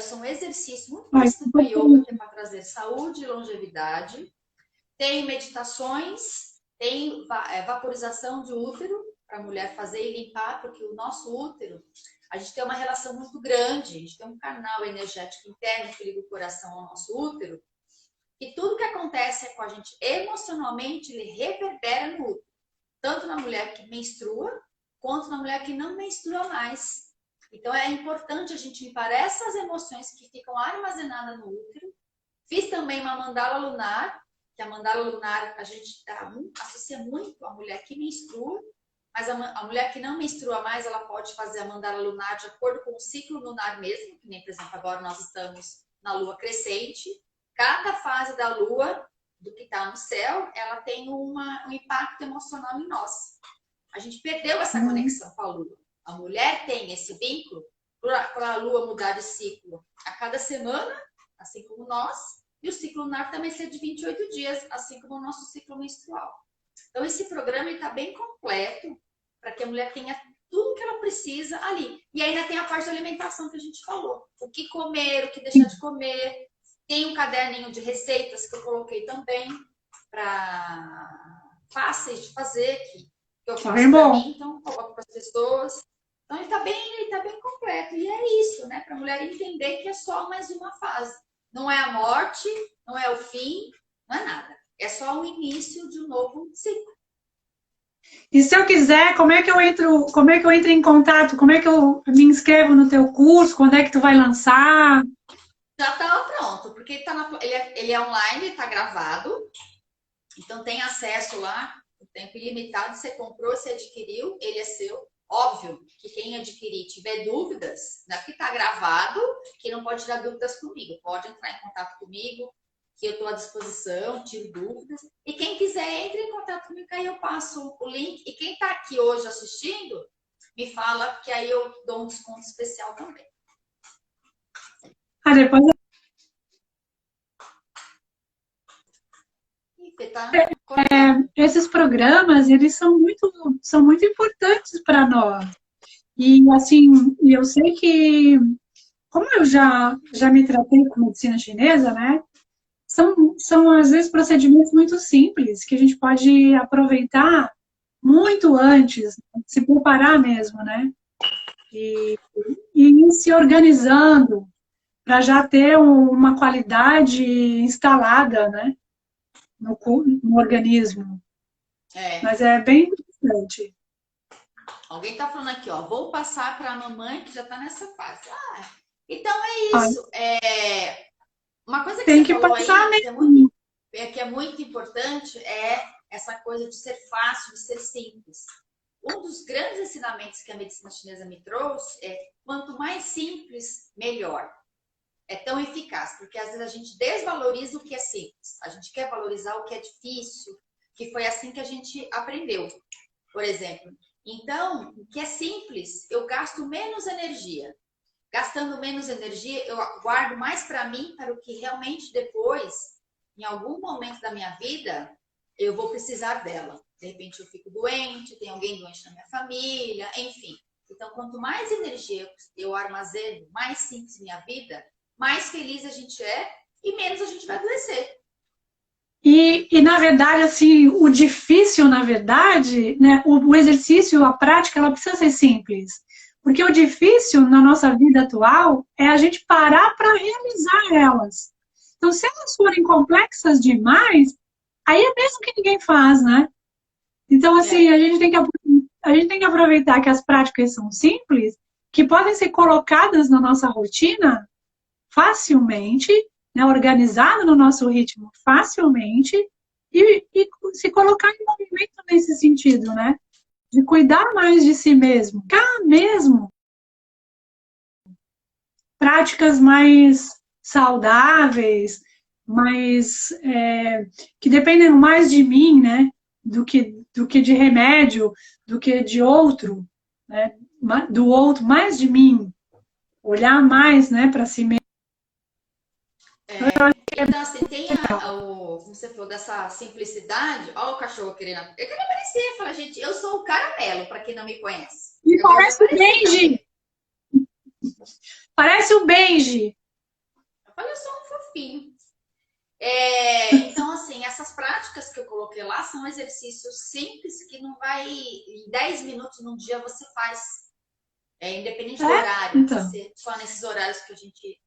são exercícios muito Ai, parecidos com a yoga, que é para trazer saúde e longevidade. Tem meditações, tem vaporização de útero, para a mulher fazer e limpar, porque o nosso útero, a gente tem uma relação muito grande, a gente tem um canal energético interno que liga o coração ao nosso útero, e tudo que acontece com a gente emocionalmente, ele reverbera no útero, tanto na mulher que menstrua, quanto na mulher que não menstrua mais. Então é importante a gente limpar essas emoções que ficam armazenadas no útero. Fiz também uma mandala lunar, que a mandala lunar a gente associa muito a mulher que menstrua, mas a mulher que não menstrua mais, ela pode fazer a mandala lunar de acordo com o ciclo lunar mesmo, que nem, por exemplo, agora nós estamos na lua crescente. Cada fase da lua, do que está no céu, ela tem um impacto emocional em nós. A gente perdeu essa Uhum. conexão com a lua. A mulher tem esse vínculo para a lua mudar de ciclo a cada semana, assim como nós, e o ciclo lunar também ser de 28 dias, assim como o nosso ciclo menstrual. Então, esse programa está bem completo para que a mulher tenha tudo que ela precisa ali. E ainda tem a parte da alimentação que a gente falou. O que comer, o que deixar de comer. Tem um caderninho de receitas que eu coloquei também para fáceis de fazer, que eu É bem faço para bom. mim, então coloco para as pessoas. Então ele tá bem completo. E é isso, né? Para a mulher entender que é só mais uma fase. Não é a morte, não é o fim, não é nada. É só o início de um novo ciclo. E se eu quiser, como é que eu entro em contato? Como é que eu me inscrevo no teu curso? Quando é que tu vai lançar? Já estava pronto, porque ele é online, está gravado, então tem acesso lá tempo ilimitado, você comprou, você adquiriu, ele é seu. Óbvio que quem adquirir tiver dúvidas, aqui está gravado, que não pode tirar dúvidas comigo. Pode entrar em contato comigo, que eu estou à disposição, tiro dúvidas. E quem quiser, entre em contato comigo, aí eu passo o link. E quem está aqui hoje assistindo, me fala, que aí eu dou um desconto especial também. Depois esses programas, eles são muito importantes para nós. E, assim, eu sei que, como eu já me tratei com medicina chinesa, né? São, às vezes, procedimentos muito simples, que a gente pode aproveitar muito antes, se preparar mesmo, né? E ir se organizando para já ter uma qualidade instalada, né? No organismo. Mas é bem interessante. Alguém está falando aqui, ó, vou passar para a mamãe que já está nessa fase. Então é isso. Uma coisa que tem você que falou passar aí, mesmo. que é muito importante, é essa coisa de ser fácil, de ser simples. Um dos grandes ensinamentos que a medicina chinesa me trouxe é quanto mais simples, melhor. É tão eficaz, porque às vezes a gente desvaloriza o que é simples. A gente quer valorizar o que é difícil, que foi assim que a gente aprendeu, por exemplo. Então, o que é simples, eu gasto menos energia. Gastando menos energia, eu guardo mais para mim, para o que realmente depois, em algum momento da minha vida, eu vou precisar dela. De repente eu fico doente, tem alguém doente na minha família, enfim. Então, quanto mais energia eu armazeno, mais simples minha vida, mais feliz a gente é e menos a gente vai adoecer. E na verdade, assim, o difícil, na verdade, né, o exercício, a prática, ela precisa ser simples. Porque o difícil na nossa vida atual é a gente parar para realizar elas. Então, se elas forem complexas demais, aí é mesmo que ninguém faz, né? Então, assim, a gente tem que aproveitar que as práticas são simples, que podem ser colocadas na nossa rotina facilmente, né, organizado no nosso ritmo facilmente e se colocar em movimento nesse sentido, né? De cuidar mais de si mesmo. Cá mesmo práticas mais saudáveis, mais que dependem mais de mim, né? Do que de remédio, do que de outro, né? Do outro, mais de mim. Olhar mais, né, para si mesmo. Então, assim, tem como você falou, dessa simplicidade. Olha o cachorro querendo. Eu quero aparecer. Fala, gente, eu sou o caramelo, para quem não me conhece. E parece o Benji. Parece o Benji. Eu falei, eu sou um fofinho. Então, assim, essas práticas que eu coloquei lá são exercícios simples que não vai. Em 10 minutos num dia você faz. Independente do horário, então. só nesses horários que a gente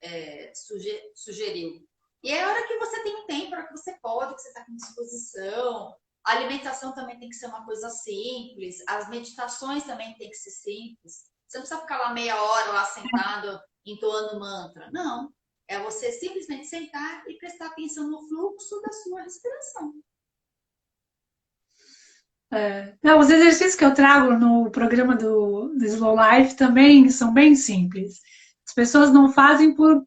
sugeriu. E é a hora que você tem um tempo, a hora que você pode, que você está com disposição. A alimentação também tem que ser uma coisa simples. As meditações também tem que ser simples. Você não precisa ficar lá meia hora lá sentado entoando mantra. Não. É você simplesmente sentar e prestar atenção no fluxo da sua respiração. Não, os exercícios que eu trago no programa do Slow Life também são bem simples. As pessoas não fazem por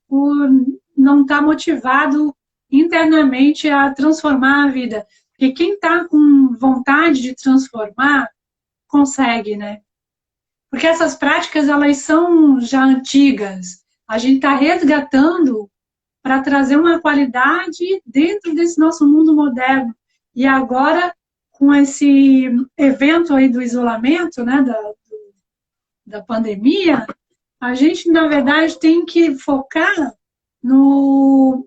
não estar motivado internamente a transformar a vida. Porque quem está com vontade de transformar, consegue, né? Porque essas práticas, elas são já antigas. A gente está resgatando para trazer uma qualidade dentro desse nosso mundo moderno. E agora, com esse evento aí do isolamento, né, da pandemia, a gente, na verdade, tem que focar no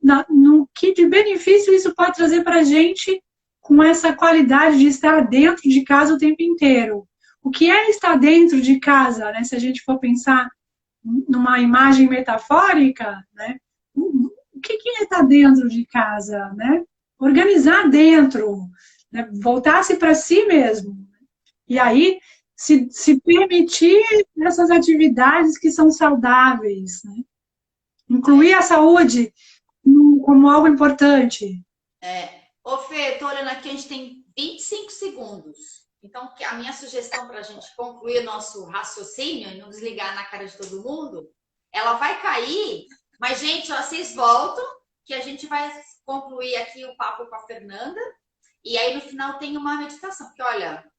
que de benefício isso pode trazer para a gente com essa qualidade de estar dentro de casa o tempo inteiro. O que é estar dentro de casa, né? Se a gente for pensar numa imagem metafórica, né? O que é estar dentro de casa, né? Organizar dentro, né? Voltar-se para si mesmo. E aí, se permitir essas atividades que são saudáveis, né? Incluir a saúde como algo importante. Ô, Fê, tô olhando aqui, a gente tem 25 segundos. Então, a minha sugestão para a gente concluir nosso raciocínio e não desligar na cara de todo mundo, ela vai cair, mas, gente, ó, vocês voltam, que a gente vai concluir aqui o papo com a Fernanda, e aí no final tem uma meditação, porque olha,